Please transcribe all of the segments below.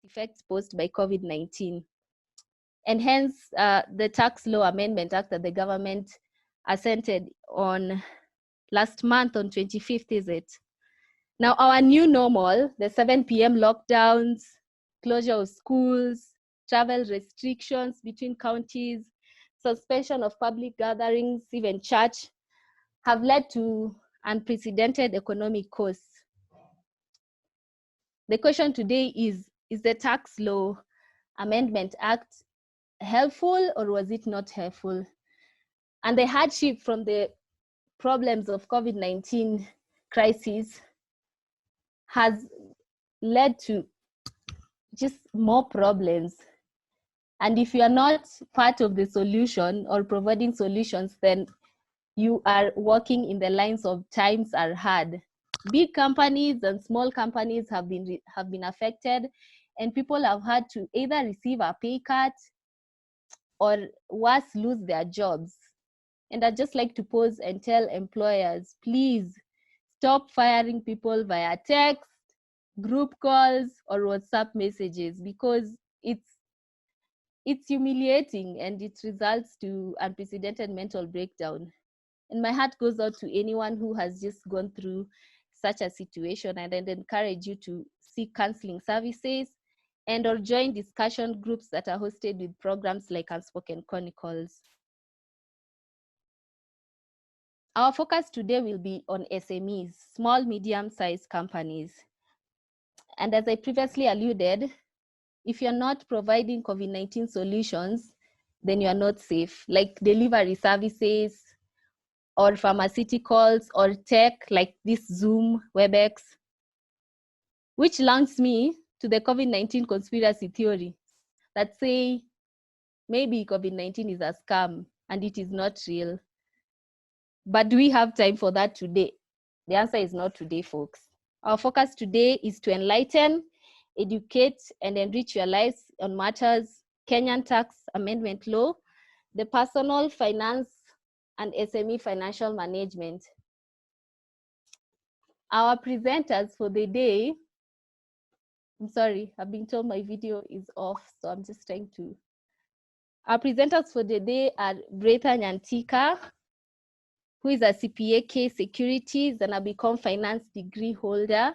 effects posed by COVID-19. And hence, the Tax Law Amendment Act that the government assented on last month on 25th, is it? Now, our new normal, the 7 p.m. lockdowns, closure of schools, travel restrictions between counties, suspension of public gatherings, even church, have led to unprecedented economic costs. The question today is the Tax Law Amendment Act helpful or was it not helpful? And the hardship from the problems of COVID-19 crisis has led to just more problems. And if you are not part of the solution or providing solutions, then you are working in the lines of times are hard. Big companies and small companies have been affected, and people have had to either receive a pay cut or worse, lose their jobs. And I'd just like to pause and tell employers, please stop firing people via text, group calls, or WhatsApp messages, because it's humiliating and it results to unprecedented mental breakdown. And my heart goes out to anyone who has just gone through such a situation, and I'd encourage you to seek counseling services and or join discussion groups that are hosted with programs like Unspoken Chronicles. Our focus today will be on SMEs, small, medium-sized companies. And as I previously alluded, if you're not providing COVID-19 solutions, then you're not safe, like delivery services or pharmaceuticals or tech like this Zoom, WebEx, which leads me to the COVID-19 conspiracy theory that say maybe COVID-19 is a scam and it is not real. But do we have time for that today? The answer is not today, folks. Our focus today is to enlighten, educate, and enrich your lives on matters Kenyan Tax Amendment Law, the personal finance and SME financial management. Our presenters for the day, I'm sorry, I've been told my video is off, so I'm just trying to. Our presenters for the day are Breitner Nyantika, who is a CPA Securities and a BCom Finance degree holder.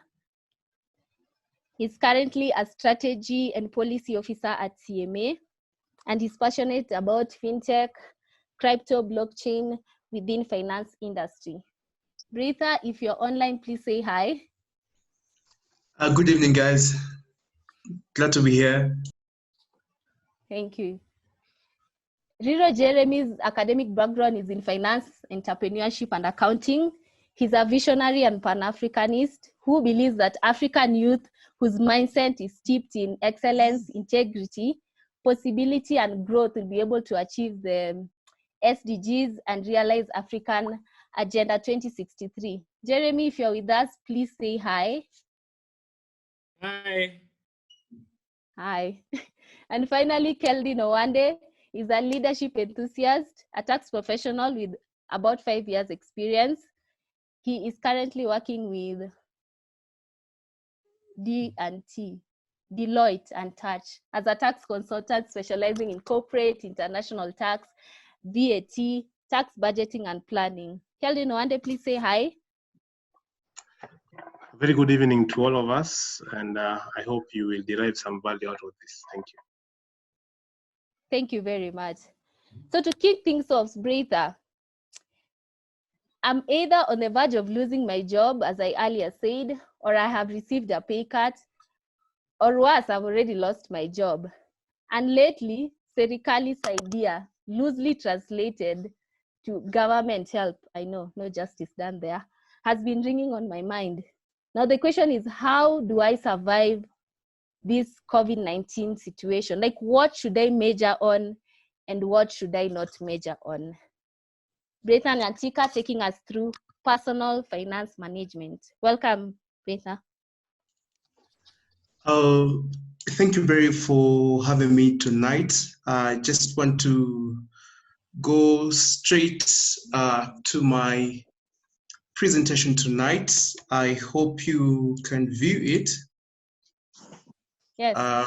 He's currently a strategy and policy officer at CMA, and he's passionate about fintech, crypto, blockchain within finance industry. Breitner, if you're online, please say hi. Good evening, guys. Glad to be here. Thank you. Riro Jeremy's academic background is in finance, entrepreneurship, and accounting. He's a visionary and Pan-Africanist who believes that African youth whose mindset is steeped in excellence, integrity, possibility, and growth will be able to achieve the SDGs and realize African Agenda 2063. Jeremy, if you're with us, please say hi. Hi. Hi. And finally, Keldine Owande is a leadership enthusiast, a tax professional with about 5 years experience. He is currently working with Deloitte and Touch as a tax consultant specializing in corporate, international tax, VAT, tax budgeting, and planning. Keldine Owande, please say hi. Very good evening to all of us, and I hope you will derive some value out of this. Thank you. Thank you very much. So to kick things off, Breitner, I'm either on the verge of losing my job, as I earlier said, or I have received a pay cut, or worse, I've already lost my job. And lately, Serikali's idea, loosely translated to government help, I know, no justice done there, has been ringing on my mind. Now the question is, how do I survive this COVID-19 situation? Like, what should I major on and what should I not major on? Breitner Nyantika taking us through personal finance management. Welcome, Breitner. Thank you, Beryl, for having me tonight. I just want to go straight to my presentation tonight. I hope you can view it. Yes. I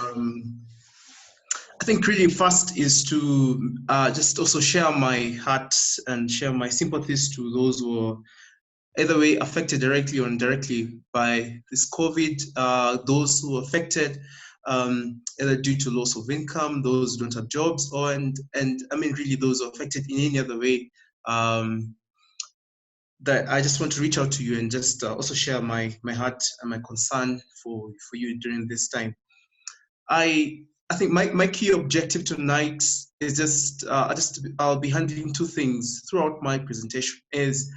think really first is to just also share my heart and share my sympathies to those who are either way affected directly or indirectly by this COVID, those who are affected either due to loss of income, those who don't have jobs, or and I mean really those who are affected in any other way. That I just want to reach out to you and just also share my heart and my concern for you during this time. I think my key objective tonight is just I'll be handling two things throughout my presentation. Is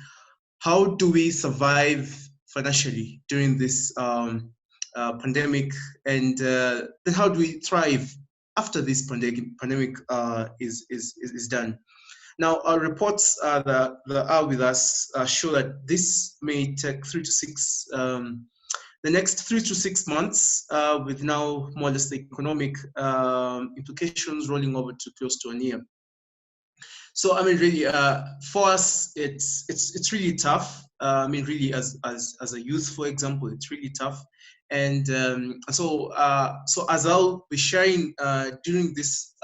how do we survive financially during this pandemic, and then how do we thrive after this pandemic is done. Now, our reports that are with us show that this may take 3 to 6 the next 3 to 6 months, with now more or less the economic implications rolling over to close to a year. So I mean, really, for us, it's really tough. I mean, really, as a youth, for example, it's really tough. And so as I'll be sharing during this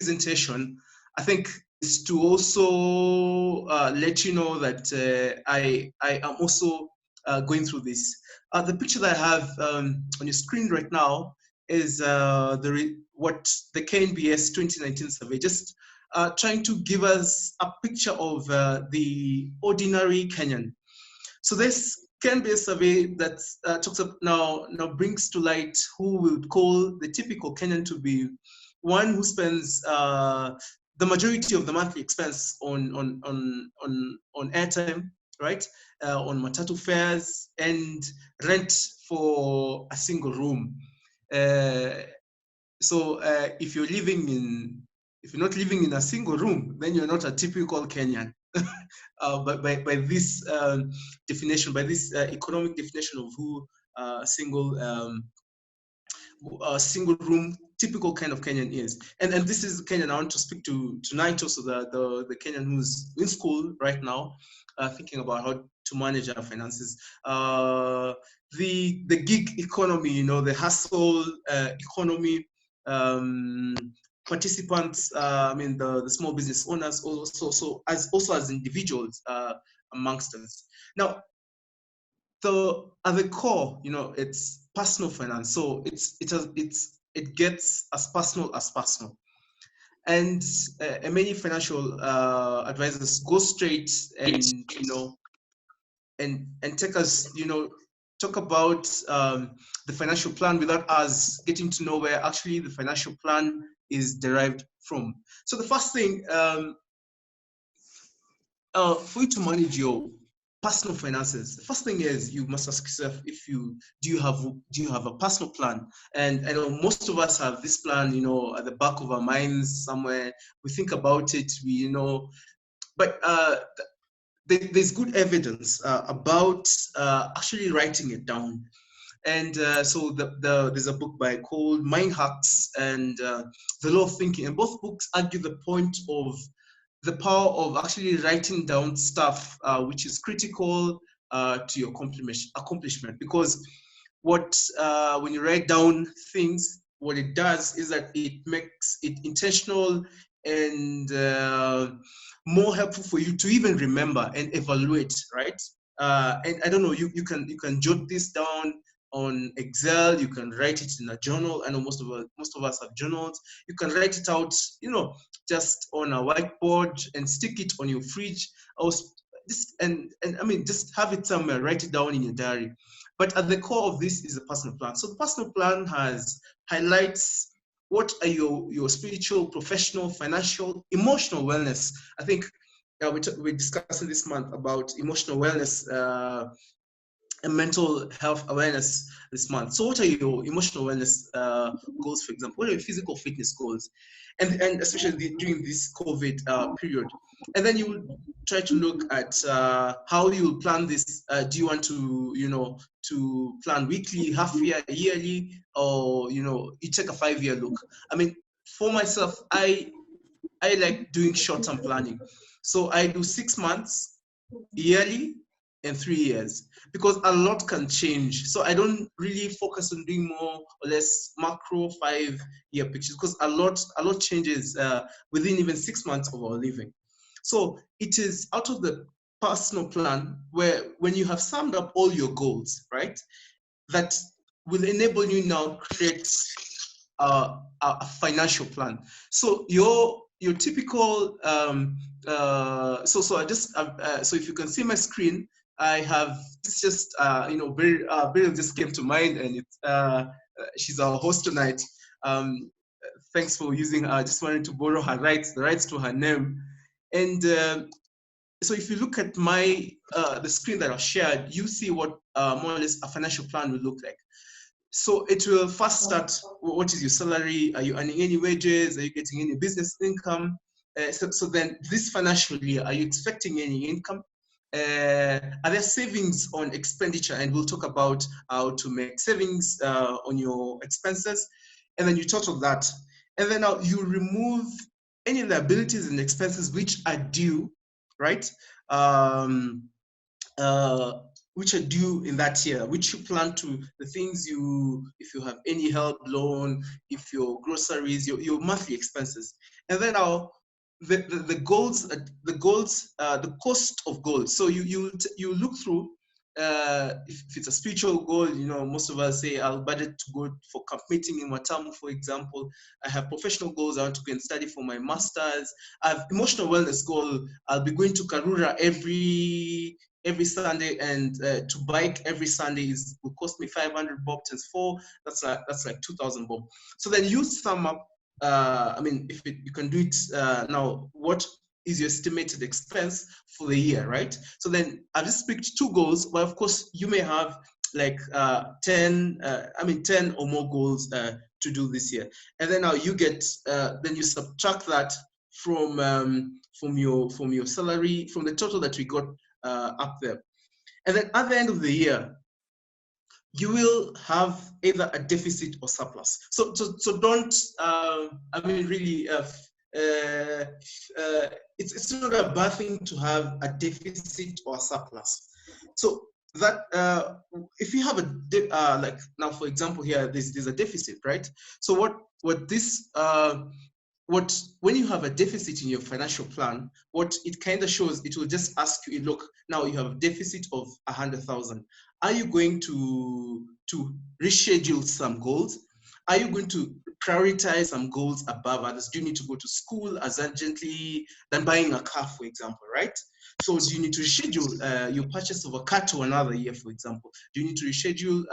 presentation, I think is to also let you know that I am also going through this. The picture that I have on your screen right now is what the KNBS 2019 survey, just trying to give us a picture of the ordinary Kenyan. So this KNBS survey that talks about now brings to light who we would call the typical Kenyan to be one who spends the majority of the monthly expense on airtime, right? On matatu fares and rent for a single room. So if you're not living in a single room, then you're not a typical Kenyan. By this definition, by this economic definition of who a single room typical kind of Kenyan is. And this is the Kenyan I want to speak to tonight, also the Kenyan who's in school right now, thinking about how to manage our finances. The gig economy, the hustle economy, participants, I mean the small business owners also as individuals amongst us. Now, at the core, it's personal finance. So it gets as personal as personal. And many financial advisors go straight and and take us, talk about the financial plan without us getting to know where actually the financial plan is derived from. So the first thing, for you to manage your personal finances, the first thing is you must ask yourself do you have a personal plan? And I know most of us have this plan, at the back of our minds somewhere. We think about it, but there's good evidence about actually writing it down. And so there's a book called Mind Hacks and The Law of Thinking, and both books argue the point of the power of actually writing down stuff which is critical to your accomplishment. Because when you write down things, what it does is that it makes it intentional and more helpful for you to even remember and evaluate, right? And I don't know, you can jot this down on Excel, you can write it in a journal. I know most of us have journals. You can write it out, just on a whiteboard and stick it on your fridge, or and I mean, just have it somewhere, write it down in your diary. But at the core of this is a personal plan. So the personal plan highlights what are your spiritual, professional, financial, emotional wellness. I think we're discussing this month about emotional wellness and mental health awareness this month. So what are your emotional wellness goals, for example? What are your physical fitness goals? And especially during this COVID period. And then you will try to look at how you will plan this. Do you want to plan weekly, half year, yearly, or you take a 5-year look? I mean, for myself, I like doing short-term planning. So I do 6 months, yearly, in 3 years, because a lot can change. So I don't really focus on doing more or less macro 5-year pictures, because a lot changes within even 6 months of our living. So it is out of the personal plan, where when you have summed up all your goals, right, that will enable you now create a financial plan. So your typical so if you can see my screen, I have just Beryl just came to mind, and it's she's our host tonight. Thanks for using her. I just wanted to borrow the rights to her name. And so if you look at my the screen that I've shared, you see what more or less a financial plan will look like. So it will first start, what is your salary? Are you earning any wages? Are you getting any business income? So then this financial year, are you expecting any income? Are there savings on expenditure? And we'll talk about how to make savings on your expenses. And then you total that. And then now you remove any liabilities and expenses which are due, right? Which are due in that year, which you plan to, the things if you have any help loan, if your groceries, your monthly expenses. And then the goals, the cost of goals. So you look through, if it's a spiritual goal, most of us say, I'll budget to go for camp meeting in Watamu, for example. I have professional goals. I want to go and study for my master's. I have emotional wellness goal. I'll be going to Karura every Sunday, and to bike every Sunday will cost me 500 bob times 4. That's like 2,000 bob. So then you sum up. You can do it now. What is your estimated expense for the year, right? So then I've just picked 2 goals, but of course you may have like 10 or more goals to do this year. And then now you get then you subtract that from your salary, from the total that we got up there. And then at the end of the year, you will have either a deficit or surplus. So don't, it's not a bad thing to have a deficit or a surplus. So that if you have a like now, for example, here there's a deficit, right? So when you have a deficit in your financial plan, what it kind of shows, it will just ask you, look, now you have a deficit of 100,000. Are you going to reschedule some goals? Are you going to prioritize some goals above others? Do you need to go to school as urgently than buying a car, for example, right? So do you need to reschedule your purchase of a car to another year, for example? Do you need to reschedule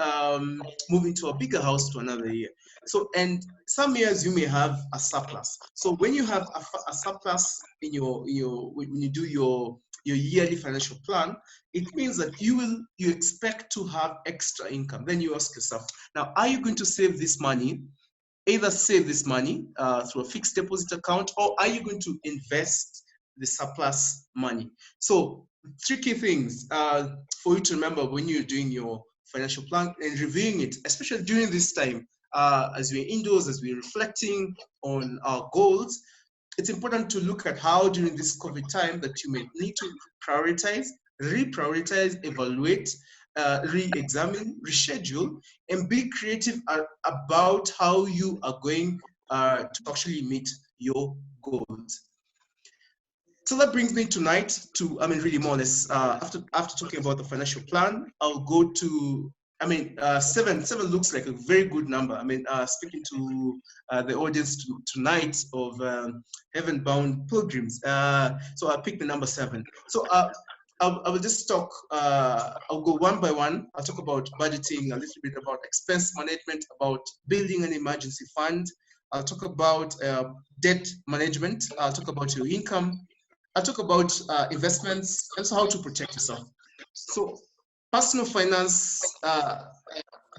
moving to a bigger house to another year? So, and some years you may have a surplus. So when you have a surplus in when you do your yearly financial plan, it means that you expect to have extra income. Then you ask yourself, now, are you going to save this money? Either save this money through a fixed deposit account, or are you going to invest the surplus money? So 3 key things for you to remember when you're doing your financial plan and reviewing it, especially during this time, as we're indoors, as we're reflecting on our goals. It's important to look at how during this COVID time that you may need to prioritize, reprioritize, evaluate, re-examine, reschedule, and be creative about how you are going to actually meet your goals. So that brings me tonight to, really more or less, after talking about the financial plan, I'll go to, 7 looks like a very good number. Speaking to the audience tonight of heaven-bound pilgrims. So I'll pick the number 7. So I will just talk, I'll go one by one. I'll talk about budgeting, a little bit about expense management, about building an emergency fund. I'll talk about debt management. I'll talk about your income. I'll talk about investments, also how to protect yourself. So personal finance,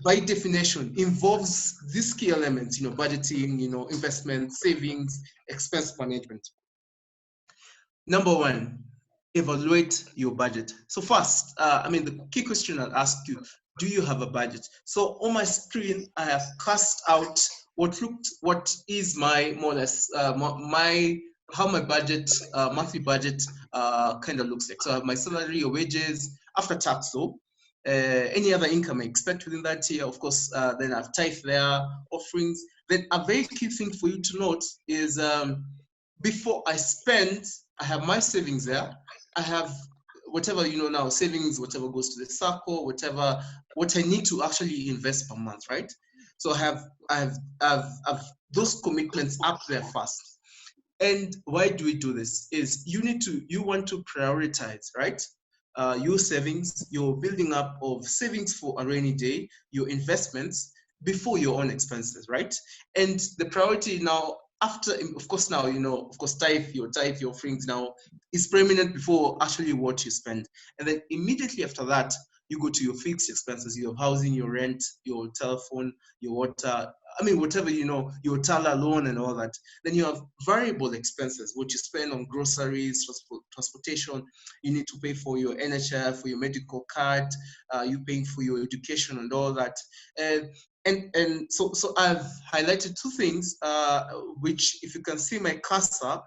by definition, involves these key elements, budgeting, investment, savings, expense management. Number 1, evaluate your budget. So first, the key question I'll ask you, do you have a budget? So on my screen, I have cast out what is my, more or less, how my budget, monthly budget kind of looks like. So I have my salary or wages, After tax though, any other income I expect within that year, of course, then I've tithe there, offerings. Then a very key thing for you to note is before I spend, I have my savings there. I have whatever, now savings, whatever goes to the circle, whatever, what I need to actually invest per month, right? So I have those commitments up there first. And why do we do this? Is you want to prioritize, right? Your savings, your building up of savings for a rainy day, your investments before your own expenses, right? And the priority now, after, of course, now, of course, your offerings now is preeminent before actually what you spend. And then immediately after that, you go to your fixed expenses, your housing, your rent, your telephone, your water, whatever, your Tala loan and all that. Then you have variable expenses, which you spend on groceries, transportation. You need to pay for your NHF, for your medical card, you're paying for your education and all that. And so I've highlighted two things, which, if you can see my cursor,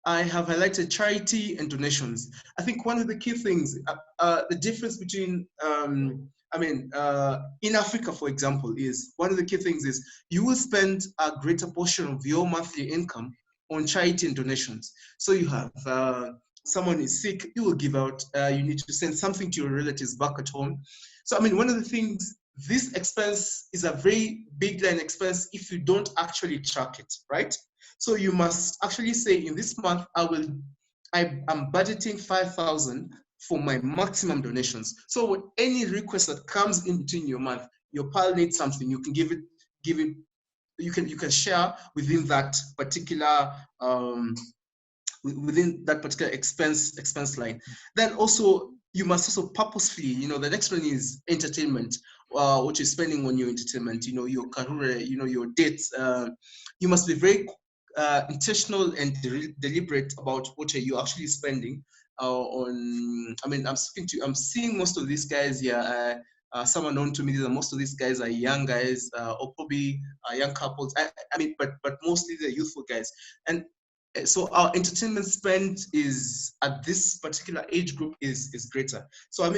I have highlighted charity and donations. I think one of the key things, the difference between, in Africa, for example, is one of the key things is you will spend a greater portion of your monthly income on charity and donations. So you have someone is sick, you will give out, you need to send something to your relatives back at home. So, one of the things, this expense is a very big line expense if you don't actually track it, right? So you must actually say, in this month, I'm budgeting 5,000 for my maximum donations. So with any request that comes in between your month, your pal needs something, you can give it, you can share within that particular expense line. Then also, you must also purposefully, the next one is entertainment, what you're spending on your entertainment, your career, your dates. You must be very intentional and deliberate about what are you actually spending on. I'm seeing most of these guys here. Someone known to me, most of these guys are young guys, or probably young couples. But mostly they're youthful guys. And so our entertainment spend is at this particular age group is greater. So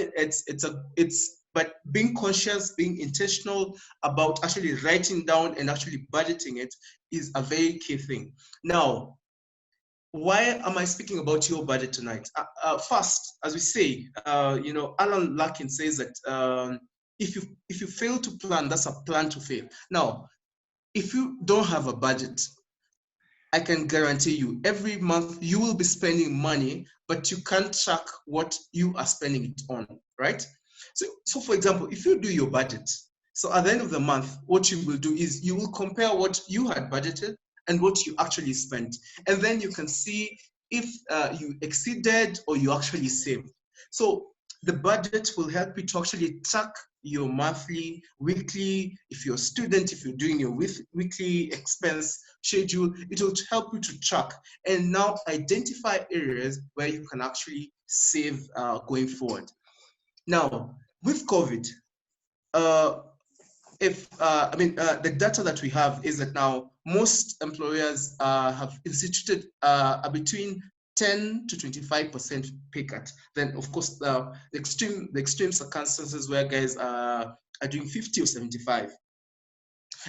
but being conscious, being intentional about actually writing down and actually budgeting it is a very key thing. Now, why am I speaking about your budget tonight? First, as we say, Alan Larkin says that if you fail to plan, that's a plan to fail. Now, if you don't have a budget, I can guarantee you every month you will be spending money, but you can't track what you are spending it on, right? So for example, if you do your budget, so at the end of the month, what you will do is you will compare what you had budgeted and what you actually spent. And then you can see if you exceeded or you actually saved. So the budget will help you to actually track your monthly, weekly, if you're a student, if you're doing your weekly expense schedule, it will help you to track and now identify areas where you can actually save going forward. Now, with COVID, the data that we have is that now most employers have instituted between 10 to 25% pay cut. Then, of course, the extreme circumstances where guys are doing 50 or 75,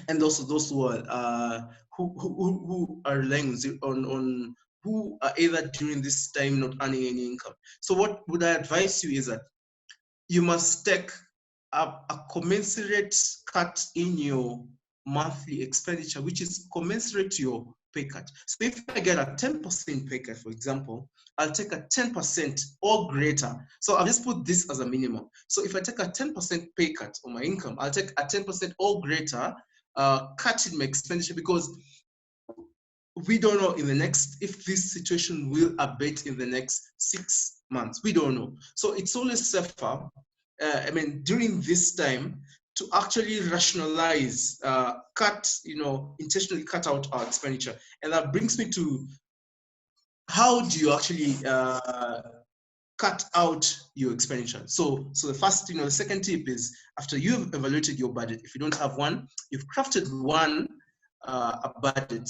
and also those who are who are relying on who are either during this time not earning any income. So, what would I advise you is that you must take a commensurate cut in your monthly expenditure, which is commensurate to your pay cut. So if I get a 10% pay cut, for example, I'll take a 10% or greater. So I'll just put this as a minimum. So if I take a 10% pay cut on my income, I'll take a 10% or greater cut in my expenditure, because we don't know if this situation will abate in the next 6 months. We don't know. So it's always safer, during this time, to actually rationalize, intentionally cut out our expenditure. And that brings me to, how do you actually cut out your expenditure? So the first, the second tip is, after you've evaluated your budget, if you don't have one, you've crafted one, a budget.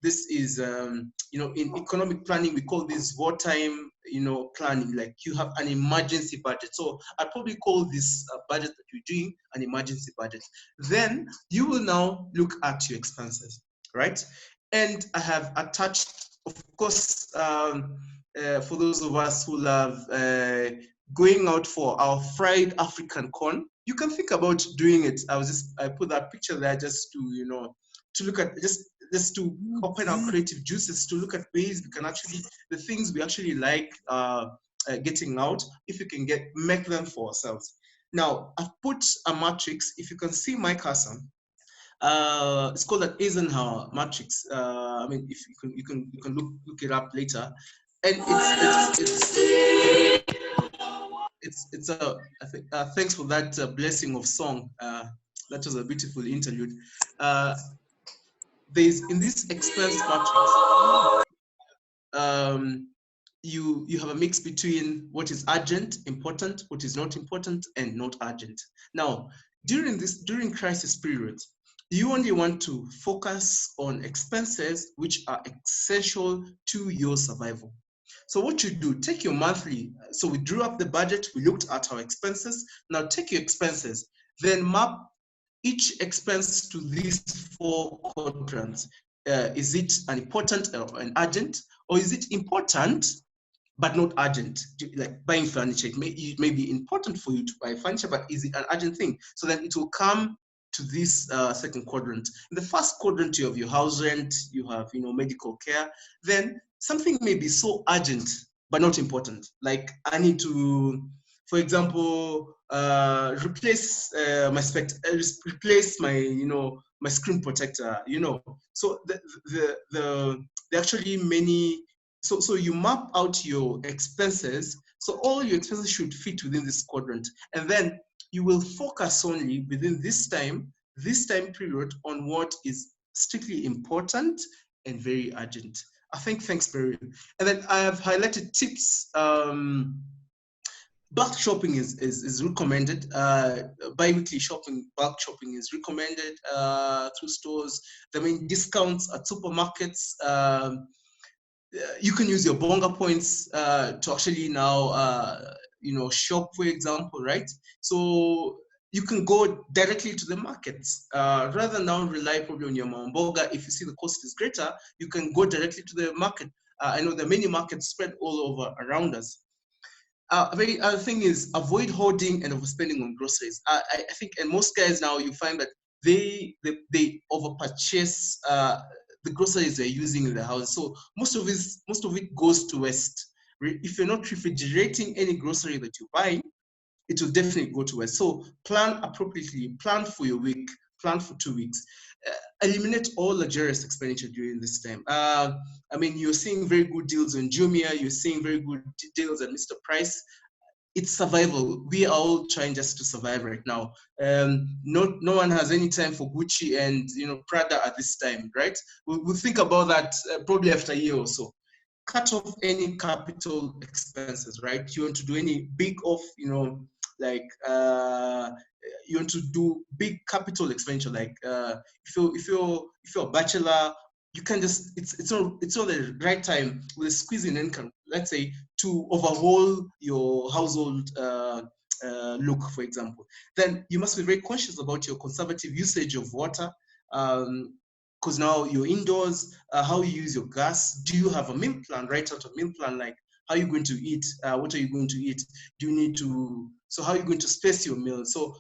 This is, in economic planning, we call this wartime planning, like you have an emergency budget. So I probably call this budget that you're doing an emergency budget. Then you will now look at your expenses, right? And I have attached, of course, for those of us who love going out for our fried African corn, you can think about doing it. I put that picture there just to, to look at, just to open our creative juices, to look at ways we can actually, the things we actually like getting out, if you can make them for ourselves. Now, I've put a matrix. If you can see my cursor, it's called an Eisenhower matrix. I mean, if you can look it up later, and it's I think thanks for that blessing of song. That was a beautiful interlude. There's in this expense matrix, you have a mix between what is urgent, important, what is not important, and not urgent. Now, during crisis period, you only want to focus on expenses which are essential to your survival. So what you do, take your monthly, so we drew up the budget, we looked at our expenses. Now take your expenses, then map each expense to these 4 quadrants. Is it an important or an urgent, or is it important but not urgent? Like buying furniture, it may be important for you to buy furniture, but is it an urgent thing? So then it will come to this second quadrant. In the first quadrant, you have your house rent, you have medical care. Then something may be so urgent but not important. Like I need to, for example, replace replace my my screen protector. So the actually many. So you map out your expenses. So all your expenses should fit within this quadrant, and then you will focus only within this time period on what is strictly important and very urgent. I think, thanks, Beryl. And then I have highlighted tips. Bulk shopping is recommended. Bi-weekly shopping, bulk shopping is recommended through stores. The main discounts at supermarkets. You can use your bonga points to actually now shop, for example, right? So you can go directly to the markets rather than now rely probably on your mamboga. If you see the cost is greater, you can go directly to the market. I know there are many markets spread all over around us. Very other thing is avoid hoarding and overspending on groceries. I think, and most guys now, you find that they overpurchase the groceries they're using in the house. So most of it goes to waste. If you're not refrigerating any grocery that you buy, it will definitely go to waste. So plan appropriately, plan for your week, plan for 2 weeks. Eliminate all luxurious expenditure during this time. I mean, you're seeing very good deals on Jumia, you're seeing very good deals at Mr. Price. It's survival. We are all trying just to survive right now. No one has any time for Gucci and Prada at this time, right? We'll think about that probably after a year or so. Cut off any capital expenses, right? You want to do any big off, like you want to do big capital expenditure, like if you're a bachelor, you can just it's not the right time with a squeeze in income, let's say, to overhaul your household look, for example. Then you must be very conscious about your conservative usage of water, because now you're indoors. How you use your gas. Do you have a meal plan? Write out a meal plan, like how are you going to eat? What are you going to eat? Do you need to? So how are you going to space your meals? So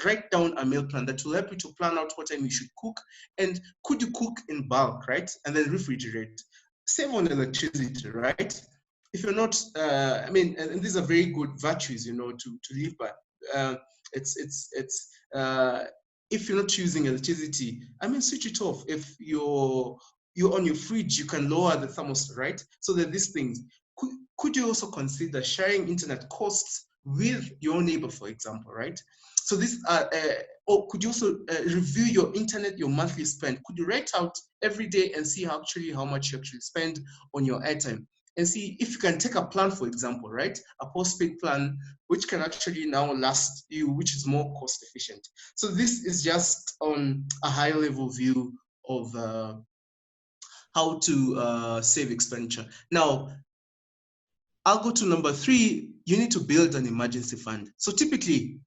write down a meal plan that will help you to plan out what time you should cook, and could you cook in bulk, right? And then refrigerate. Save on electricity, right? If you're not, I mean, and these are very good virtues, to live by. If you're not using electricity, I mean, switch it off. If you're on your fridge, you can lower the thermostat, right? So there are these things. Could you also consider sharing internet costs with your neighbor, for example, right? So this, or could you also review your internet, your monthly spend? Could you write out every day and see how much you actually spend on your airtime? And see if you can take a plan, for example, right? A postpaid plan, which can actually now last you, which is more cost efficient. So this is just on a high level view of how to save expenditure. Now, I'll go to number 3. You need to build an emergency fund. So typically,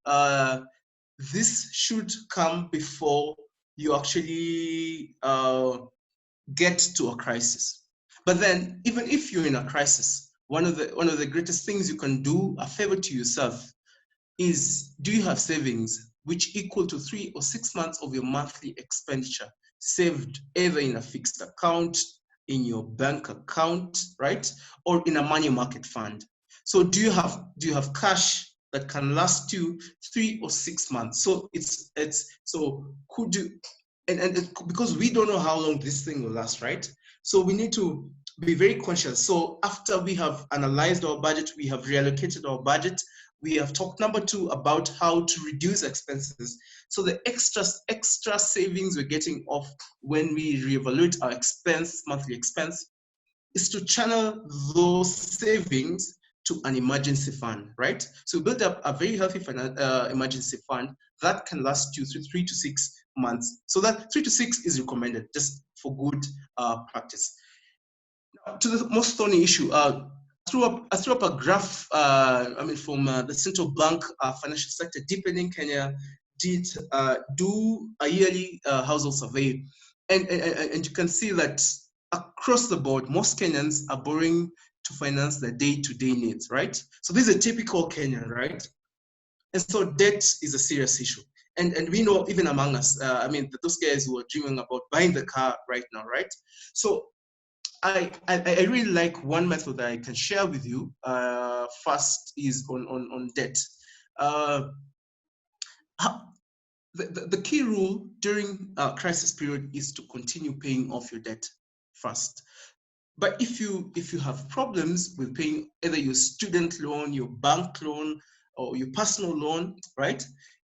this should come before you actually get to a crisis. But then, even if you're in a crisis, one of the greatest things you can do, a favor to yourself, is, do you have savings which equal to 3 or 6 months of your monthly expenditure saved either in a fixed account, in your bank account, right, or in a money market fund? So do you have cash that can last you 3 or 6 months? So could you, and because we don't know how long this thing will last, right? So we need to be very conscious. So after we have analyzed our budget, we have reallocated our budget, we have talked, number 2, about how to reduce expenses. So the extra savings we're getting off when we reevaluate our monthly expense, is to channel those savings to an emergency fund, right? So build up a very healthy emergency fund that can last you 3 to 6 months. So that 3 to 6 is recommended, just for good practice. Now, to the most thorny issue, I threw up a graph, from the central bank financial sector. Deepening Kenya did do a yearly household survey, and you can see that across the board, most Kenyans are borrowing to finance their day-to-day needs, right? So this is a typical Kenyan, right? And so debt is a serious issue. And we know, even among us, those guys who are dreaming about buying the car right now, right? So I really like one method that I can share with you. First is on debt. The key rule during a crisis period is to continue paying off your debt first. But if you have problems with paying either your student loan, your bank loan, or your personal loan, right,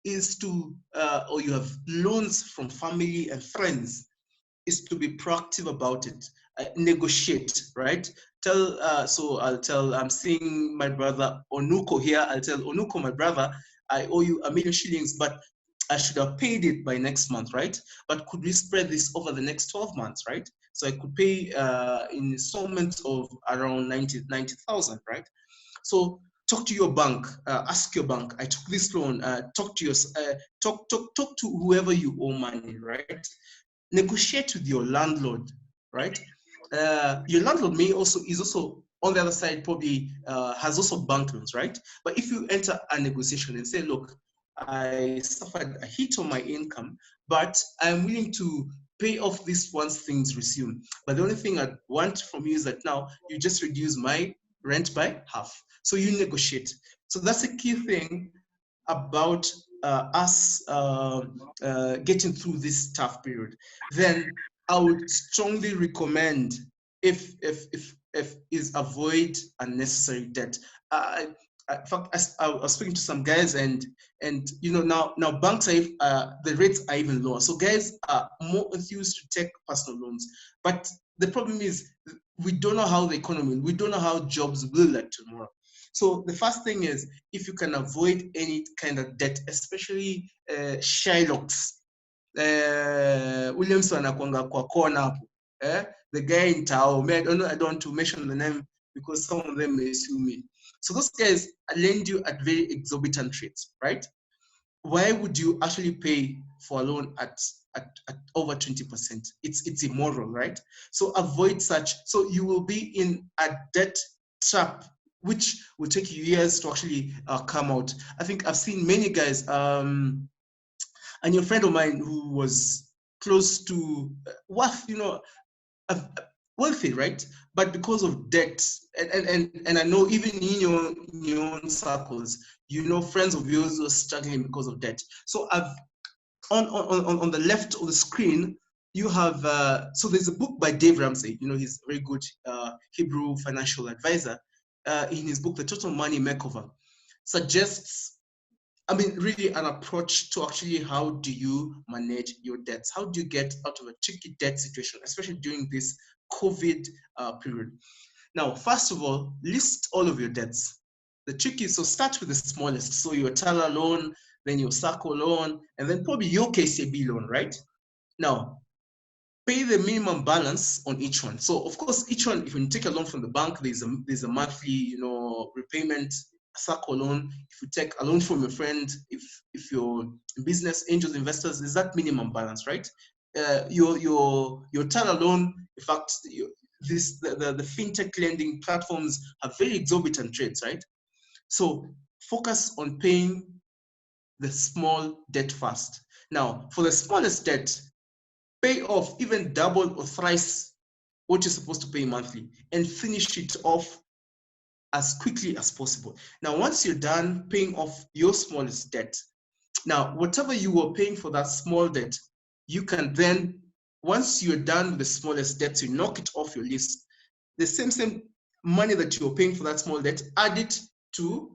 is to or you have loans from family and friends, is to be proactive about it. Negotiate, right? I'm seeing my brother Onuko here. I'll tell Onuko, my brother, I owe you 1 million shillings, but I should have paid it by next month, right? But could we spread this over the next 12 months, right? So I could pay in installments of around 90,000, right? So talk to your bank, ask your bank, I took this loan, talk to whoever you owe money, right? Negotiate with your landlord, right? Your landlord is also on the other side, probably has also bank loans, right? But if you enter a negotiation and say, look, I suffered a hit on my income, but I'm willing to pay off this once things resume. But the only thing I want from you is that now you just reduce my rent by half. So you negotiate. So that's a key thing about us getting through this tough period. Then I would strongly recommend, if avoid unnecessary debt. In fact, I was speaking to some guys, and now banks are the rates are even lower, so guys are more enthused to take personal loans. But the problem is, we don't know how the economy, we don't know how jobs will look tomorrow. So the first thing is, if you can avoid any kind of debt, especially Shylocks, Williamson anakuanga kwa kona hapo, the guy in Tao, I don't want to mention the name because some of them may sue me. So those guys lend you at very exorbitant rates, right? Why would you actually pay for a loan at over 20%? It's immoral, right? So avoid such. So you will be in a debt trap, which will take you years to actually come out. I think I've seen many guys, and a friend of mine who was close to wealthy, right? But because of debt, and I know even in your own circles, friends of yours who are struggling because of debt. So I've on the left of the screen, you have so there's a book by Dave Ramsey. He's a very good Hebrew financial advisor. In his book, The Total Money Makeover, suggests, really an approach to actually how do you manage your debts? How do you get out of a tricky debt situation, especially during this COVID period? Now, first of all, list all of your debts. So start with the smallest. So your Tala loan, then your Sacco loan, and then probably your KCB loan, right? Now, pay the minimum balance on each one. So of course, each one, if you take a loan from the bank, there's a monthly, repayment, circle loan. If you take a loan from your friend, if you're business angels, investors, there's that minimum balance, right? Your Tala loan, in fact, the fintech lending platforms have very exorbitant rates, right? So focus on paying the small debt first. Now, for the smallest debt, pay off even double or thrice what you're supposed to pay monthly and finish it off as quickly as possible. Now, once you're done paying off your smallest debt, now, whatever you were paying for that small debt, you can then, once you're done with the smallest debt, you knock it off your list. The same money that you're paying for that small debt, add it to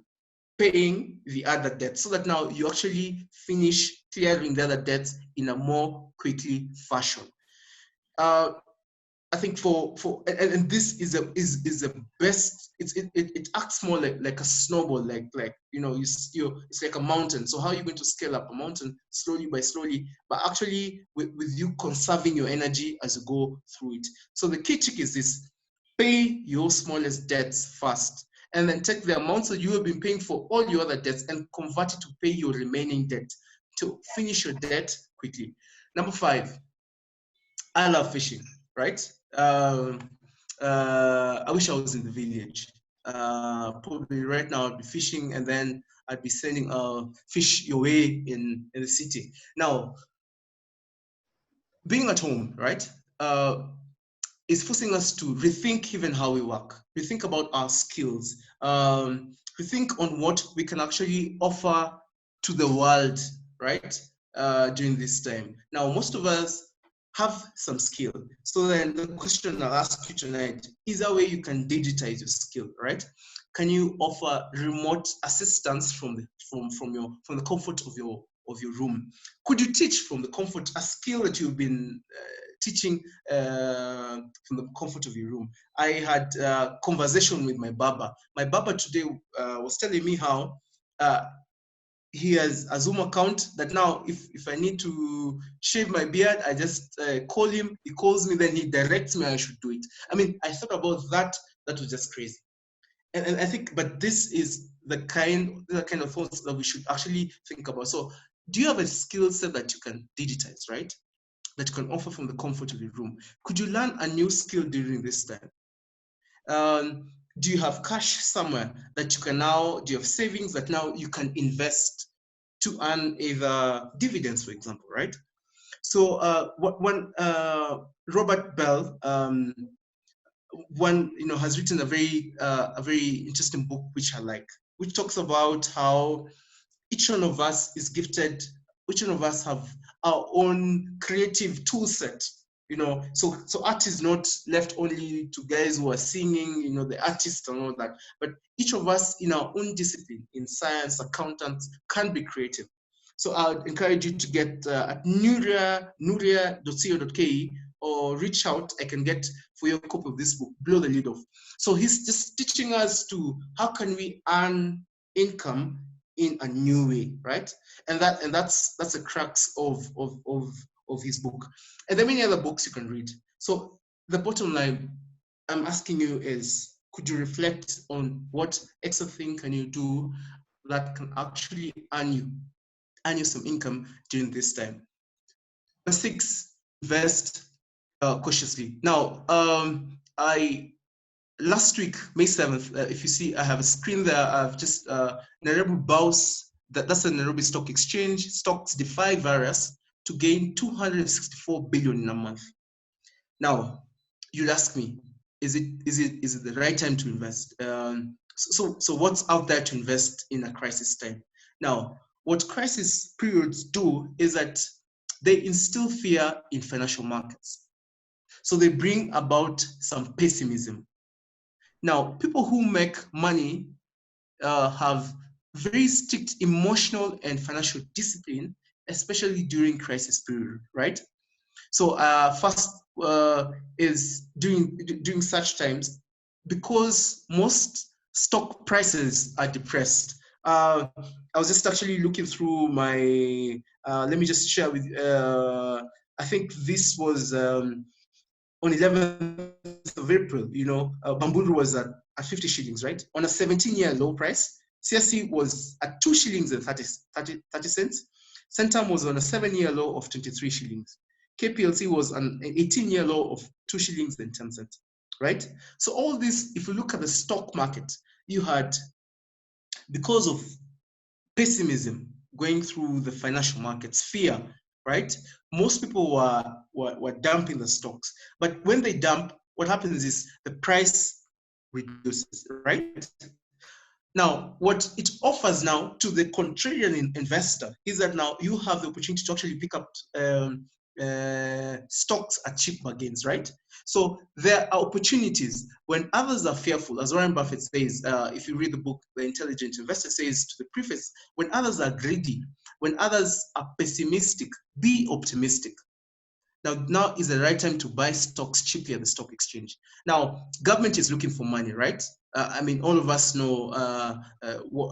paying the other debt, so that now you actually finish clearing the other debts in a more quickly fashion. I think and this is the best. It acts more like a snowball, like it's like a mountain. So how are you going to scale up a mountain slowly by slowly, but actually with you conserving your energy as you go through it. So the key trick is this: pay your smallest debts first, and then take the amounts that you have been paying for all your other debts and convert it to pay your remaining debt to finish your debt quickly. Number 5, I love fishing, right? I wish I was in the village. Probably right now I'd be fishing, and then I'd be sending fish your way in the city. Now, being at home, right, is forcing us to rethink even how we work. We think about our skills. We think on what we can actually offer to the world, right, during this time. Now, most of us have some skill. So then the question I'll ask you tonight is a way you can digitize your skill, right? Can you offer remote assistance from the comfort of your room? Could you teach from the comfort a skill that you've been teaching from the comfort of your room? I had a conversation with my barber. My barber today was telling me how he has a Zoom account that now if I need to shave my beard, I just call him, he calls me, then he directs me, I should do it. I mean, I thought about that was just crazy. And I think, but this is the kind of thoughts that we should actually think about. So do you have a skill set that you can digitize, right? That you can offer from the comfort of your room? Could you learn a new skill during this time? Do you have cash somewhere that you can now, do you have savings that now you can invest to earn either dividends, for example, right? So when Robert Bell, has written a very interesting book, which I like, which talks about how each one of us is gifted, each one of us have our own creative tool set. So art is not left only to guys who are singing, the artists and all that, but each of us in our own discipline, in science, accountants, can be creative. So I would encourage you to get at nuria.co.ke or reach out. I can get for your copy of this book, Blow the Lid Off. So he's just teaching us to how can we earn income in a new way, right? And that's the crux of his book. And there are many other books you can read. So the bottom line I'm asking you is, could you reflect on what extra thing can you do that can actually earn you some income during this time? Number 6, invest cautiously. Now, last week, May 7th, if you see, I have a screen there. I've just Nairobi bows. That's the Nairobi Stock Exchange. Stocks defy virus to gain 264 billion in a month. Now, you'd ask me, is it the right time to invest? So what's out there to invest in a crisis time? Now, what crisis periods do is that they instill fear in financial markets. So they bring about some pessimism. Now, people who make money have very strict emotional and financial discipline, especially during crisis period, right? So first is during such times, because most stock prices are depressed. I was just actually looking through my, let me just share with I think this was on 11th of April, Bamburu was at 50 shillings, right? On a 17-year low price. CSC was at 2 shillings and 30 cents. Centum was on a 7-year low of 23 shillings. KPLC was on an 18-year low of 2 shillings and 10 cents, right? So all this, if you look at the stock market, you had, because of pessimism going through the financial markets, fear, right? Most people were dumping the stocks. But when they dump, what happens is the price reduces, right? Now, what it offers now to the contrarian investor is that now you have the opportunity to actually pick up stocks at cheap bargains, right? So there are opportunities when others are fearful, as Warren Buffett says, if you read the book, The Intelligent Investor says to the preface, when others are greedy, when others are pessimistic, be optimistic. Now is the right time to buy stocks cheaply at the stock exchange. Now, government is looking for money, right? I mean, all of us know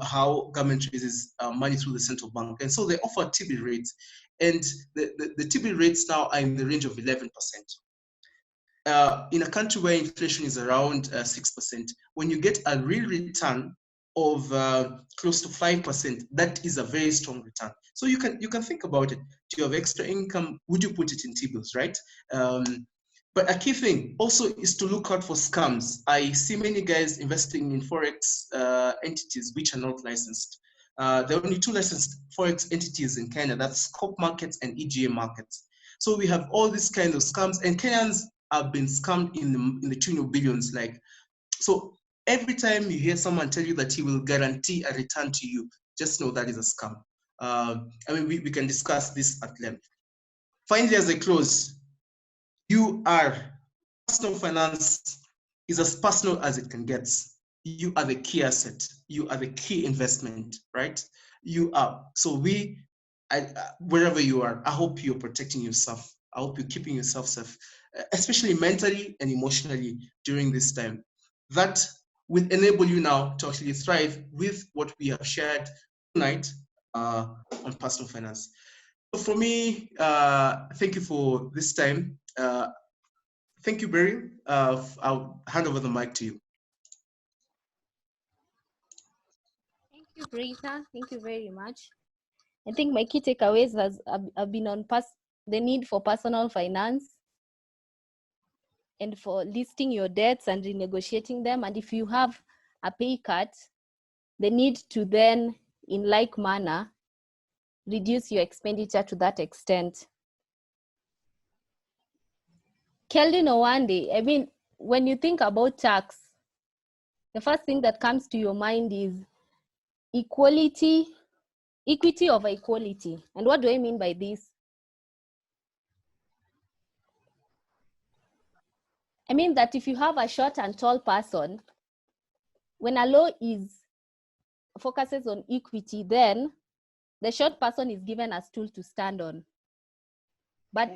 how government raises money through the central bank. And so they offer T-bill rates. And the T-bill rates now are in the range of 11%. In a country where inflation is around 6%, when you get a real return of close to 5%, that is a very strong return. So you can think about it. Do you have extra income? Would you put it in T-bills, right? But a key thing also is to look out for scams. I see many guys investing in Forex entities which are not licensed. There are only 2 licensed Forex entities in Kenya, that's Scope Markets and EGA Markets. So we have all these kinds of scams, and Kenyans have been scammed in the tune of billions. So every time you hear someone tell you that he will guarantee a return to you, just know that is a scam. I mean, we can discuss this at length. Finally, as I close, personal finance is as personal as it can get. You are the key asset. You are the key investment, right? You are. So wherever you are, I hope you're protecting yourself. I hope you're keeping yourself safe, especially mentally and emotionally during this time. That will enable you now to actually thrive with what we have shared tonight on personal finance. So for me, thank you for this time. Thank you, Beryl. I'll hand over the mic to you. Thank you, Breitner. Thank you very much. I think my key takeaways have been on the need for personal finance and for listing your debts and renegotiating them. And if you have a pay cut, the need to then, in like manner, reduce your expenditure to that extent. Keldine, Owande, I mean, when you think about tax, the first thing that comes to your mind is equity over equality. And what do I mean by this? I mean that if you have a short and tall person, when a law focuses on equity, then the short person is given a stool to stand on. But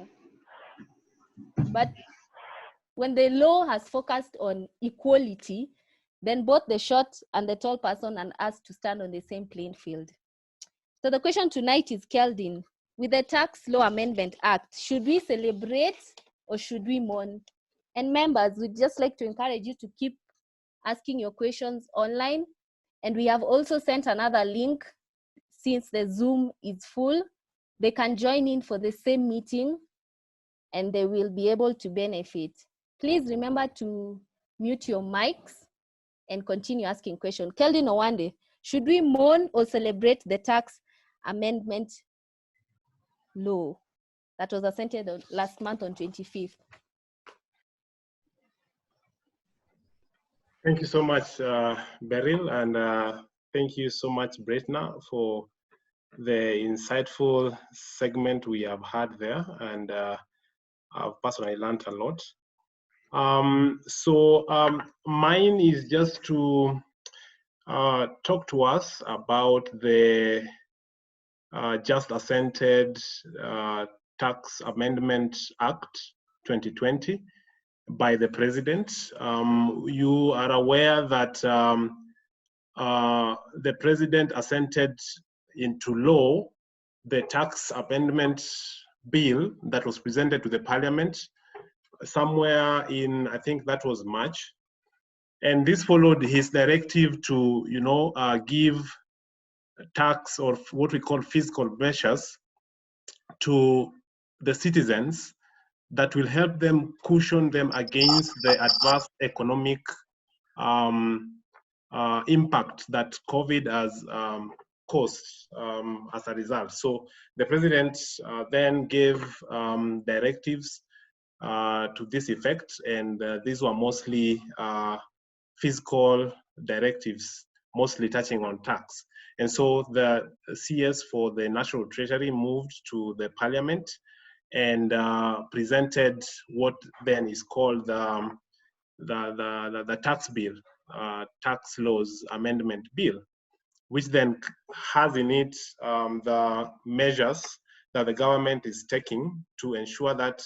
when the law has focused on equality, then both the short and the tall person are asked to stand on the same playing field. So the question tonight is, Keldine, with the Tax Law Amendment Act, should we celebrate or should we mourn? And members, we'd just like to encourage you to keep asking your questions online. And we have also sent another link. Since the Zoom is full, they can join in for the same meeting and they will be able to benefit. Please remember to mute your mics and continue asking questions. Keldine, Owande, should we mourn or celebrate the tax amendment law that was assented last month on 25th? Thank you so much, Beryl, and thank you so much, Breitner, for the insightful segment we have had there, and I've personally learned a lot. Mine is just to talk to us about the just assented Tax Amendment Act 2020 by the President. You are aware that the President assented into law the Tax Amendment bill that was presented to the parliament somewhere in, I think that was March. And this followed his directive to, give tax or what we call fiscal measures to the citizens that will help them cushion them against the adverse economic impact that COVID has caused as a result. So the president then gave directives to this effect, and these were mostly fiscal directives, mostly touching on tax. And so the CS for the National Treasury moved to the Parliament and presented what then is called the tax bill, tax laws amendment bill, which then has in it the measures that the government is taking to ensure that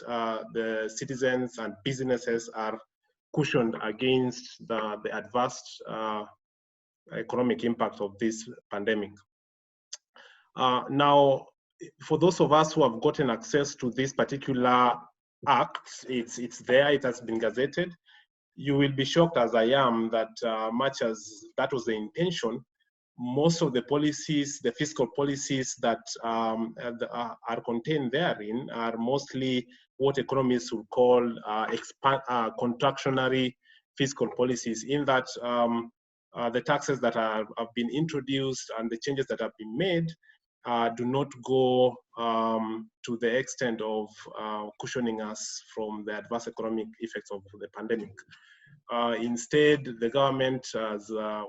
the citizens and businesses are cushioned against the adverse economic impact of this pandemic. Now, for those of us who have gotten access to this particular act, it's there, it has been gazetted. You will be shocked as I am that much as that was the intention, most of the policies, the fiscal policies that are contained therein are mostly what economists would call contractionary fiscal policies, in that the taxes that have been introduced and the changes that have been made do not go to the extent of cushioning us from the adverse economic effects of the pandemic. Instead, the government,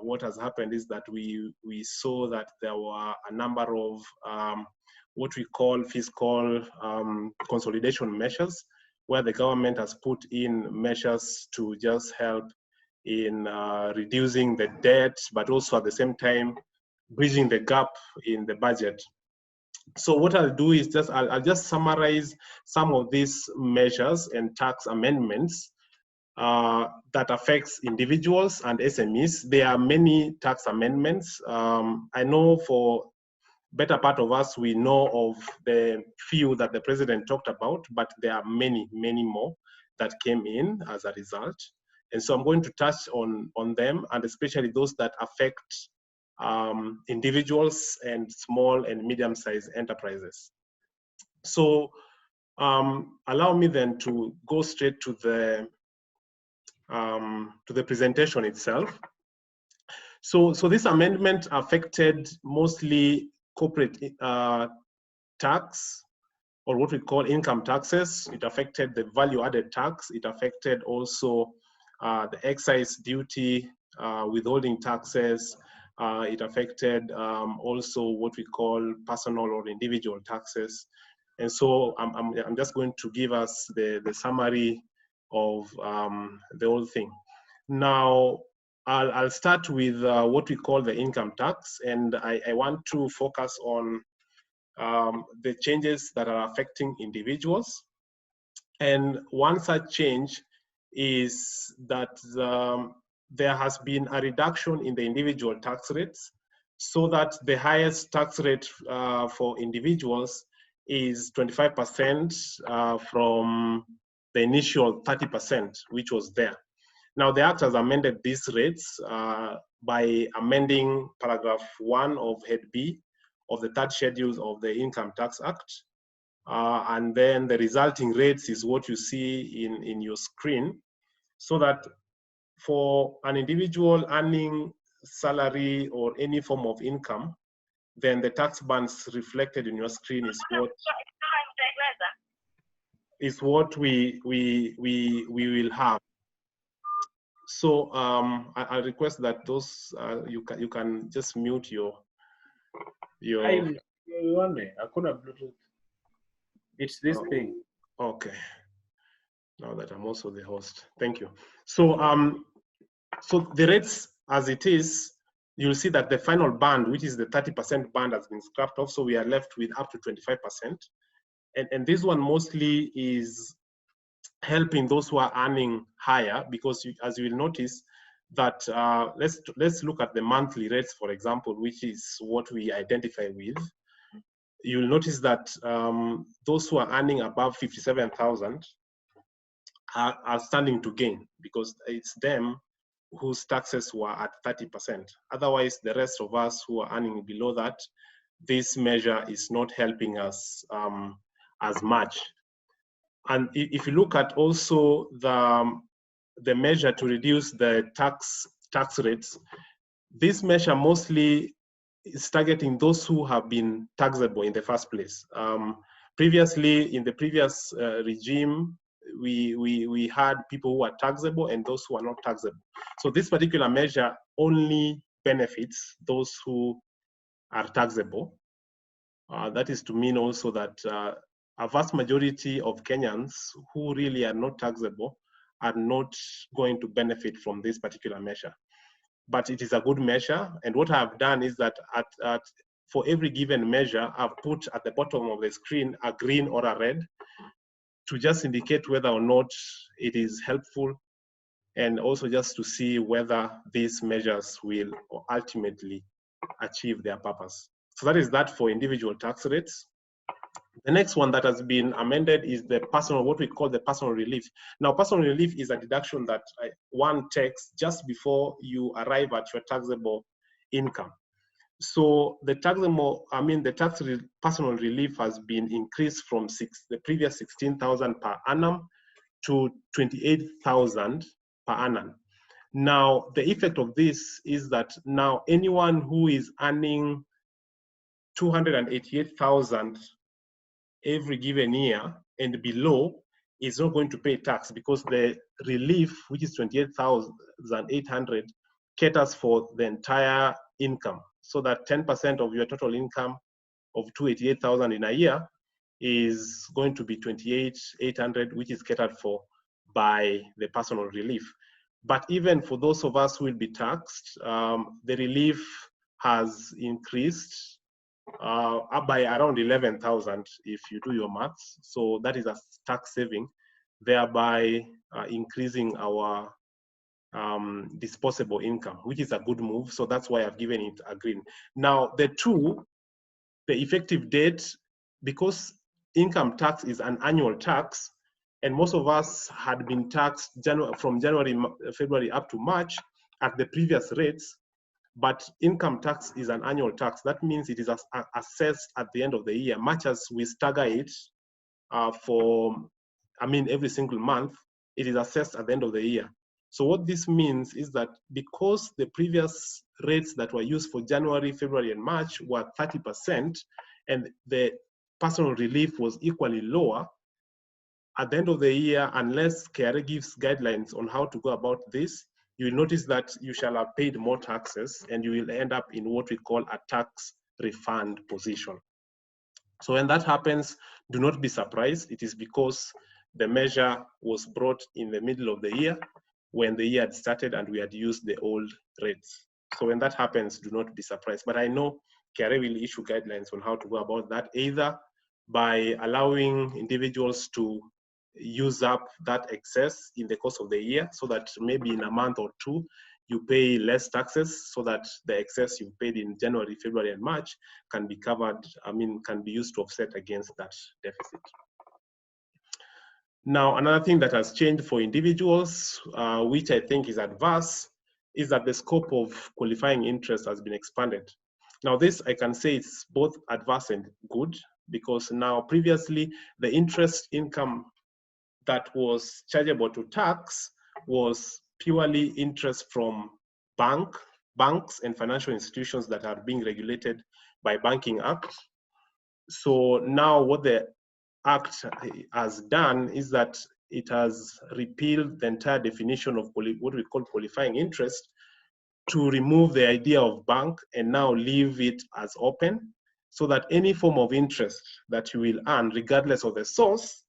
what has happened is that we saw that there were a number of what we call fiscal consolidation measures, where the government has put in measures to just help in reducing the debt, but also at the same time bridging the gap in the budget. So what I'll do is I'll just summarize some of these measures and tax amendments that affects individuals and SMEs. There are many tax amendments. I know for better part of us, we know of the few that the president talked about, but there are many, many more that came in as a result. And so I'm going to touch on them, and especially those that affect individuals and small and medium-sized enterprises. So allow me then to go straight to the presentation itself. So this amendment affected mostly corporate tax, or what we call income taxes. It affected the value-added tax. It affected also the excise duty, withholding taxes. It affected also what we call personal or individual taxes. And so I'm just going to give us the summary of the whole thing. Now, I'll start with what we call the income tax, and I want to focus on the changes that are affecting individuals. And one such change is that there has been a reduction in the individual tax rates, so that the highest tax rate for individuals is 25% from the initial 30%, which was there. Now, the Act has amended these rates by amending paragraph 1 of Head B of the third schedule of the Income Tax Act. And then the resulting rates is what you see in your screen, so that for an individual earning salary or any form of income, then the tax bands reflected in your screen is what we will have. So I request that those you can just mute your. Owande, hakuna Bluetooth. It's this thing. Okay. Now that I'm also the host, thank you. So so the rates as it is, you'll see that the final band, which is the 30% band, has been scrapped off. So we are left with up to 25%. And this one mostly is helping those who are earning higher, because as you will notice that let's look at the monthly rates, for example, which is what we identify with. you'll notice that those who are earning above 57,000 are standing to gain, because it's them whose taxes were at 30%. Otherwise, the rest of us who are earning below that, this measure is not helping us as much. And if you look at also the measure to reduce the tax rates, this measure mostly is targeting those who have been taxable in the first place. Previously, in the previous regime, we had people who are taxable and those who are not taxable. So this particular measure only benefits those who are taxable. That is to mean also that a vast majority of Kenyans who really are not taxable are not going to benefit from this particular measure. But it is a good measure. And what I've done is that for every given measure, I've put at the bottom of the screen a green or a red to just indicate whether or not it is helpful, and also just to see whether these measures will ultimately achieve their purpose. So that is that for individual tax rates. The next one that has been amended is the personal, what we call the personal relief. Now, personal relief is a deduction that one takes just before you arrive at your taxable income. So the personal relief has been increased from the previous 16,000 per annum to 28,000 per annum. Now, the effect of this is that now anyone who is earning 288,000 every given year and below is not going to pay tax, because the relief, which is 28,800, caters for the entire income, so that 10% of your total income of 288,000 in a year is going to be 28,800, which is catered for by the personal relief. But even for those of us who will be taxed, the relief has increased up by around 11,000 if you do your maths. So that is a tax saving, thereby increasing our disposable income, which is a good move. So that's why I've given it a green. Now, the effective date, because income tax is an annual tax, and most of us had been taxed from January, February up to March at the previous rates, but income tax is an annual tax. That means it is assessed at the end of the year, much as we stagger it every single month, it is assessed at the end of the year. So what this means is that because the previous rates that were used for January, February, and March were 30%, and the personal relief was equally lower, at the end of the year, unless KRA gives guidelines on how to go about this, you will notice that you shall have paid more taxes and you will end up in what we call a tax refund position. So when that happens, do not be surprised. It is because the measure was brought in the middle of the year when the year had started and we had used the old rates. So when that happens, do not be surprised. But I know KRA will issue guidelines on how to go about that, either by allowing individuals to use up that excess in the course of the year, so that maybe in a month or two, you pay less taxes, so that the excess you paid in January, February, and March can be covered, can be used to offset against that deficit. Now, another thing that has changed for individuals, which I think is adverse, is that the scope of qualifying interest has been expanded. Now, this I can say it's both adverse and good, because now previously the interest income that was chargeable to tax was purely interest from banks and financial institutions that are being regulated by Banking Act. So now what the Act has done is that it has repealed the entire definition of what we call qualifying interest, to remove the idea of bank and now leave it as open, so that any form of interest that you will earn, regardless of the source,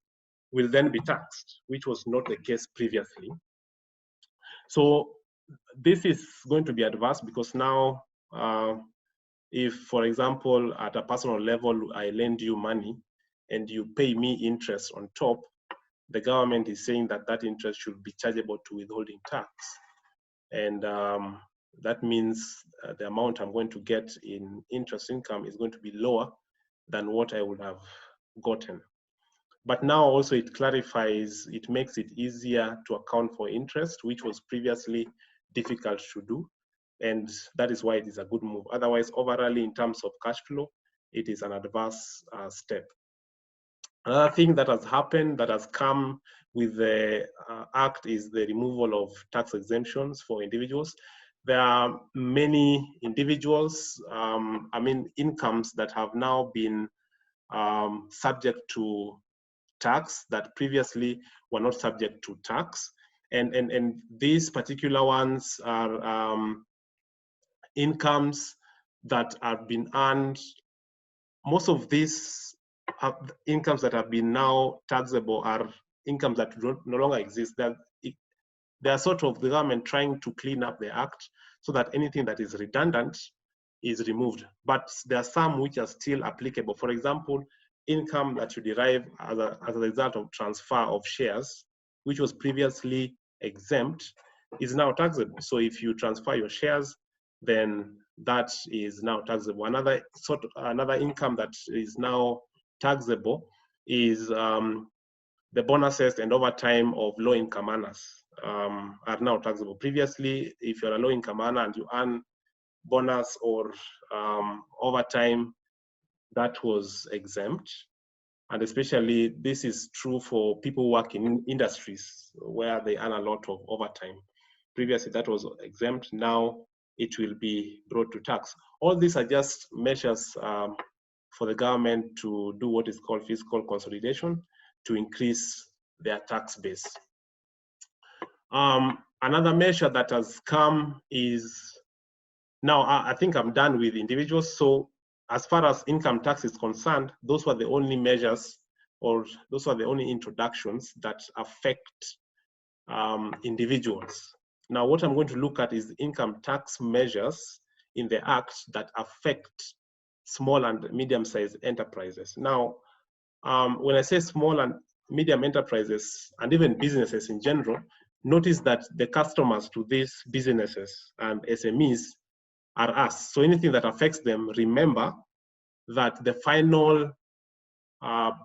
will then be taxed, which was not the case previously. So this is going to be adverse, because now if, for example, at a personal level, I lend you money and you pay me interest on top, the government is saying that that interest should be chargeable to withholding tax. And that means the amount I'm going to get in interest income is going to be lower than what I would have gotten. But now also it clarifies, it makes it easier to account for interest, which was previously difficult to do. And that is why it is a good move. Otherwise, overall, in terms of cash flow, it is an adverse step. Another thing that has happened, that has come with the act, is the removal of tax exemptions for individuals. There are many individuals, incomes that have now been subject to tax that previously were not subject to tax. And these particular ones are incomes that have been earned. Most of these incomes that have been now taxable are incomes that no longer exist. They are sort of the government trying to clean up the act so that anything that is redundant is removed. But there are some which are still applicable. For example, income that you derive as a result of transfer of shares, which was previously exempt, is now taxable. So if you transfer your shares, then that is now taxable. Another income that is now taxable is the bonuses and overtime of low-income earners are now taxable. Previously, if you're a low-income earner and you earn bonus or overtime, that was exempt. And especially this is true for people who work in industries where they earn a lot of overtime. Previously that was exempt, now it will be brought to tax. All these are just measures for the government to do what is called fiscal consolidation, to increase their tax base. Another measure that has come is, now I think I'm done with individuals. So as far as income tax is concerned, those were the only measures, or those were the only introductions that affect individuals. Now what I'm going to look at is the income tax measures in the act that affect small and medium-sized enterprises. Now, when I say small and medium enterprises, and even businesses in general, notice that the customers to these businesses and SMEs are us. So anything that affects them, remember that the final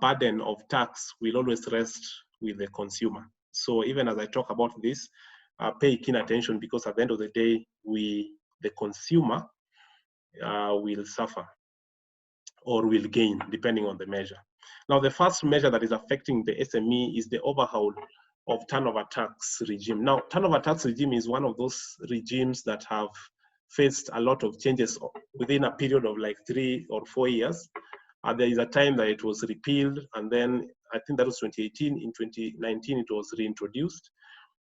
burden of tax will always rest with the consumer. So even as I talk about this, pay keen attention, because at the end of the day, the consumer, will suffer or will gain, depending on the measure. Now, the first measure that is affecting the SME is the overhaul of turnover tax regime. Now, turnover tax regime is one of those regimes that have faced a lot of changes within a period of like 3 or 4 years. There is a time that it was repealed, and then I think that was 2018. In 2019, it was reintroduced.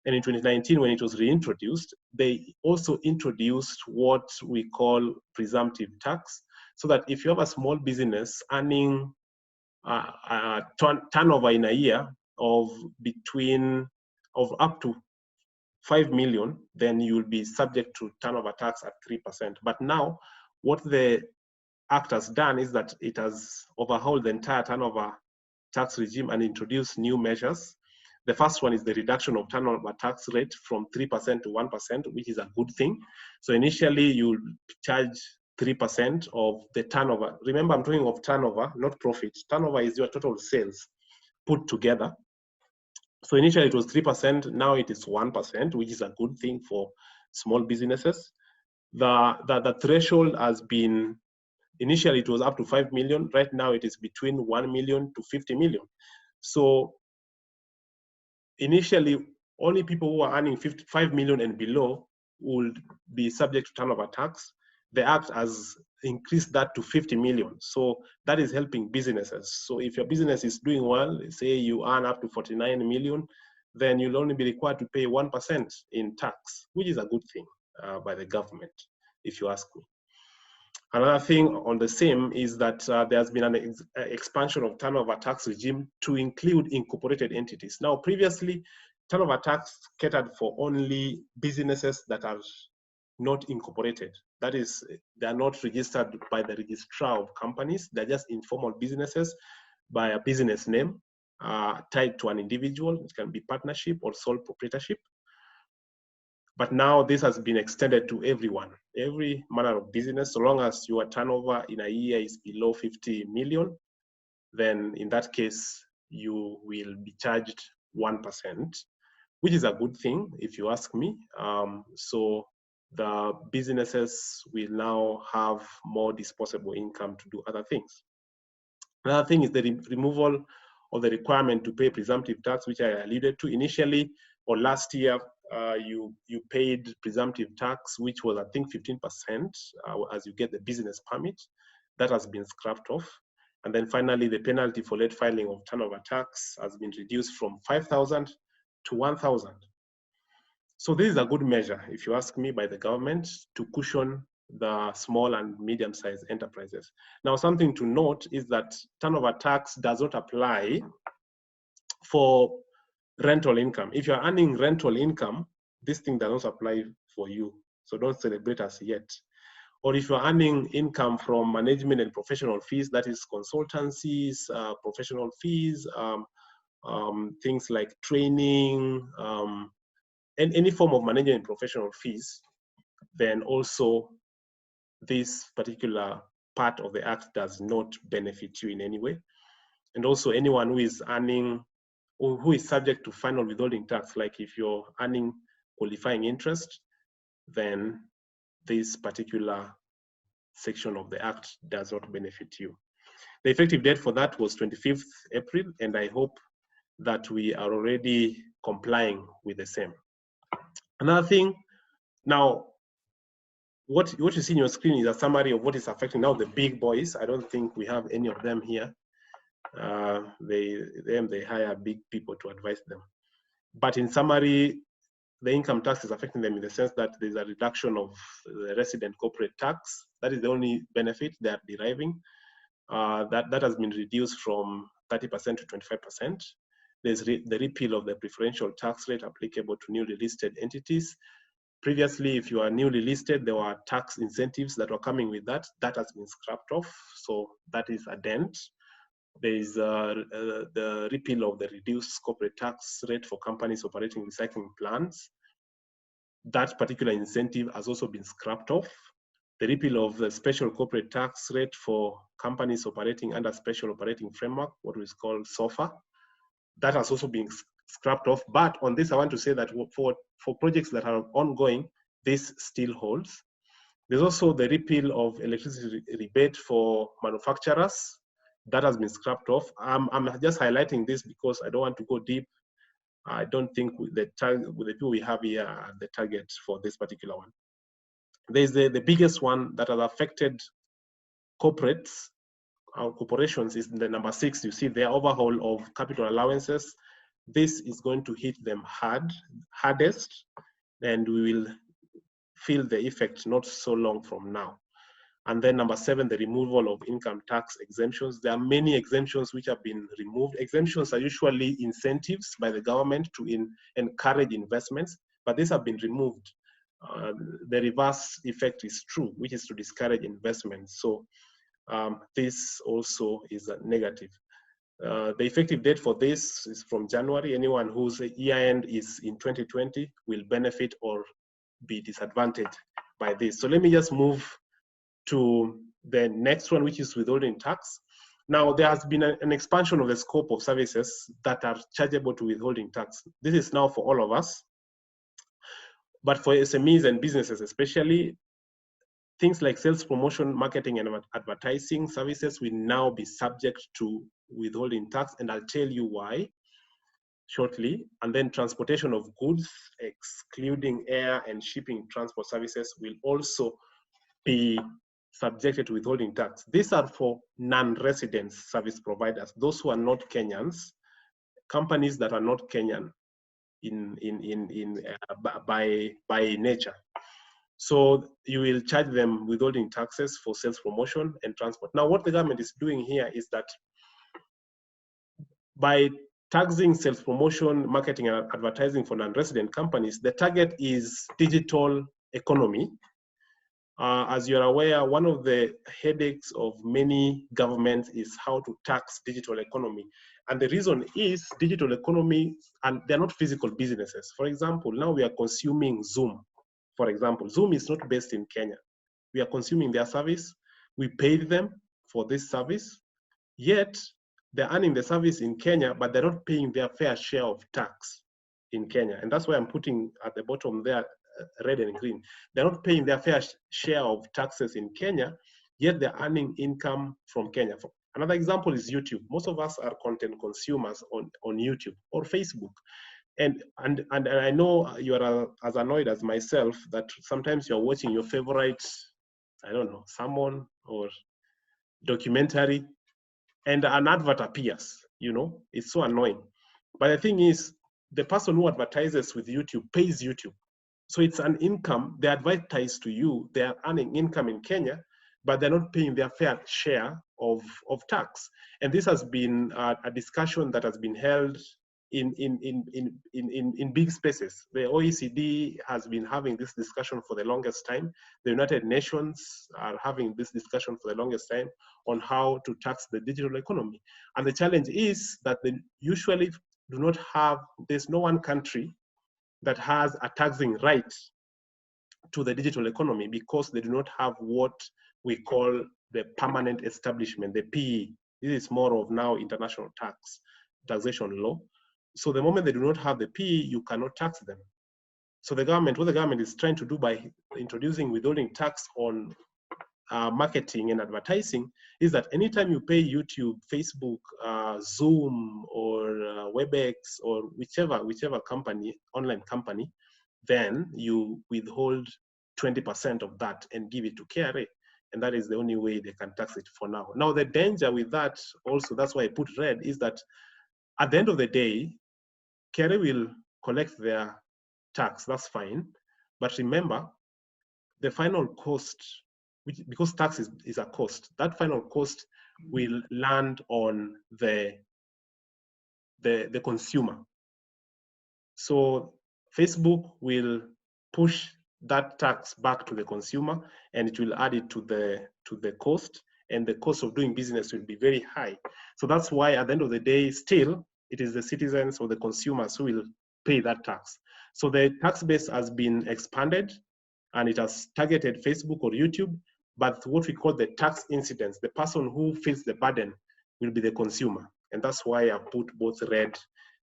And in 2019, when it was reintroduced, they also introduced what we call presumptive tax, so that if you have a small business earning a turnover in a year of up to 5 million, then you will be subject to turnover tax at 3%. But now, what the Act has done is that it has overhauled the entire turnover tax regime and introduced new measures. The first one is the reduction of turnover tax rate from 3% to 1%, which is a good thing. So initially, you'll charge 3% of the turnover. Remember, I'm talking of turnover, not profit. Turnover is your total sales put together. So initially it was 3%, now it is 1%, which is a good thing for small businesses. The threshold has been, initially it was up to 5 million, right now it is between 1 million to 50 million. So initially, only people who are earning 5 million and below would be subject to turnover tax. The Act has increased that to 50 million. So that is helping businesses. So if your business is doing well, say you earn up to 49 million, then you'll only be required to pay 1% in tax, which is a good thing by the government, if you ask me. Another thing on the same is that there has been an expansion of turnover tax regime to include incorporated entities. Now, previously, turnover tax catered for only businesses that are not incorporated. That is, they are not registered by the registrar of companies. They're just informal businesses by a business name tied to an individual. It can be partnership or sole proprietorship. But now this has been extended to everyone, every manner of business. So long as your turnover in a year is below 50 million, then in that case, you will be charged 1%, which is a good thing if you ask me. So the businesses will now have more disposable income to do other things. Another thing is the removal of the requirement to pay presumptive tax, which I alluded to initially, or last year. You paid presumptive tax, which was, I think, 15% as you get the business permit. That has been scrapped off. And then finally, the penalty for late filing of turnover tax has been reduced from 5,000 to 1,000. So this is a good measure, if you ask me, by the government to cushion the small and medium-sized enterprises. Now, something to note is that turnover tax does not apply for rental income. If you're earning rental income, this thing does not apply for you. So don't celebrate as yet. Or if you're earning income from management and professional fees, that is consultancies, professional fees, things like training, and any form of management and professional fees, then also this particular part of the act does not benefit you in any way. And also anyone who is earning or who is subject to final withholding tax, like if you're earning qualifying interest, then this particular section of the act does not benefit you. The effective date for that was 25th April, and I hope that we are already complying with the same. Another thing, now, what you see on your screen is a summary of what is affecting now the big boys. I don't think we have any of them here. They hire big people to advise them. But in summary, the income tax is affecting them in the sense that there's a reduction of the resident corporate tax. That is the only benefit they are deriving. That has been reduced from 30% to 25%. There's the repeal of the preferential tax rate applicable to newly listed entities. Previously, if you are newly listed, there were tax incentives that were coming with that. That has been scrapped off, so that is a dent. There is the repeal of the reduced corporate tax rate for companies operating recycling plants. That particular incentive has also been scrapped off. The repeal of the special corporate tax rate for companies operating under special operating framework, what is called SOFA, that has also been scrapped off. But on this, I want to say that for projects that are ongoing, this still holds. There's also the repeal of electricity rebate for manufacturers. That has been scrapped off. I'm just highlighting this because I don't want to go deep. I don't think with the people we have here are the target for this particular one. There's the biggest one that has affected corporates, our corporations, is the number 6. You see their overhaul of capital allowances. This is going to hit them hardest, and we will feel the effect not so long from now. And then number 7, the removal of income tax exemptions. There are many exemptions which have been removed. Exemptions are usually incentives by the government to encourage investments, but these have been removed. The reverse effect is true, which is to discourage investments. So this also is a negative. The effective date for this is from January. Anyone whose year end is in 2020 will benefit or be disadvantaged by this. So let me just move to the next one, which is withholding tax. Now, there has been an expansion of the scope of services that are chargeable to withholding tax. This is now for all of us. But for SMEs and businesses especially, things like sales promotion, marketing, and advertising services will now be subject to withholding tax, and I'll tell you why shortly. And then transportation of goods, excluding air and shipping transport services, will also be subjected to withholding tax. These are for non-resident service providers, those who are not Kenyans, companies that are not Kenyan by nature. So you will charge them withholding taxes for sales promotion and transport. Now, what the government is doing here is that by taxing sales promotion, marketing, and advertising for non-resident companies, the target is digital economy. As you're aware, one of the headaches of many governments is how to tax digital economy. And the reason is digital economy, and they're not physical businesses. For example, now we are consuming Zoom For example, Zoom is not based in Kenya. We are consuming their service. We paid them for this service, yet they're earning the service in Kenya, but they're not paying their fair share of tax in Kenya. And that's why I'm putting at the bottom there, red and green. They're not paying their fair share of taxes in Kenya, yet they're earning income from Kenya. Another example is YouTube. Most of us are content consumers on YouTube or Facebook. And I know you are as annoyed as myself that sometimes you're watching your favorite, I don't know, sermon or documentary, and an advert appears, you know, it's so annoying. But the thing is, the person who advertises with YouTube pays YouTube. So it's an income, they advertise to you, they are earning income in Kenya, but they're not paying their fair share of tax. And this has been a discussion that has been held in big spaces. The OECD has been having this discussion for the longest time. The United Nations are having this discussion for the longest time on how to tax the digital economy. And the challenge is that they usually do not have, there's no one country that has a taxing right to the digital economy because they do not have what we call the permanent establishment, the PE. This is more of now international taxation law. So the moment they do not have the PE, you cannot tax them. So the government, what the government is trying to do by introducing withholding tax on marketing and advertising is that anytime you pay YouTube, Facebook, Zoom, or WebEx, or whichever company, online company, then you withhold 20% of that and give it to KRA. And that is the only way they can tax it for now. Now, the danger with that also, that's why I put red, is that at the end of the day, KRA will collect their tax, that's fine. But remember, the final cost, because tax is a cost, that final cost will land on the consumer. So Facebook will push that tax back to the consumer, and it will add it to the cost, and the cost of doing business will be very high. So that's why at the end of the day, still, it is the citizens or the consumers who will pay that tax. So the tax base has been expanded, and it has targeted Facebook or YouTube, but what we call the tax incidence, the person who feels the burden will be the consumer. And that's why I put both red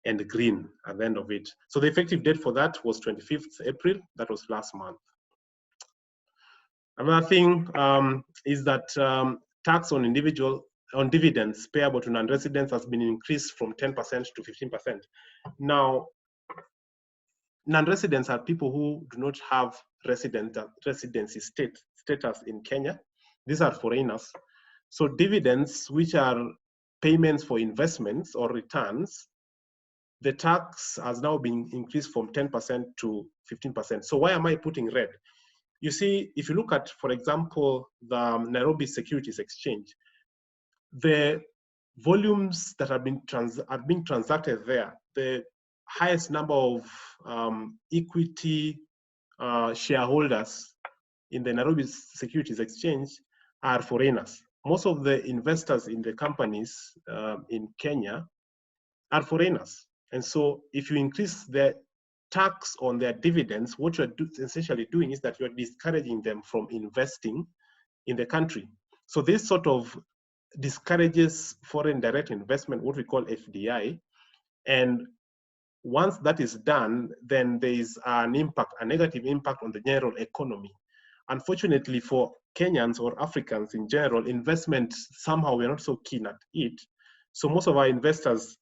and green at the end of it. So the effective date for that was 25th April, that was last month. Another thing is that tax on dividends payable to non-residents has been increased from 10% to 15%. Now, non-residents are people who do not have residency status in Kenya. These are foreigners. So dividends, which are payments for investments or returns, the tax has now been increased from 10% to 15%. So why am I putting red? You see, if you look at, for example, the Nairobi Securities Exchange, the volumes that are being transacted there, the highest number of equity shareholders in the Nairobi Securities Exchange are foreigners. Most of the investors in the companies in Kenya are foreigners. And so if you increase the tax on their dividends, what you're essentially doing is that you're discouraging them from investing in the country. So this sort of discourages foreign direct investment, what we call FDI. And once that is done, then there is an impact, a negative impact on the general economy. Unfortunately for Kenyans or Africans in general, investment, somehow we're not so keen at it. So most of our investors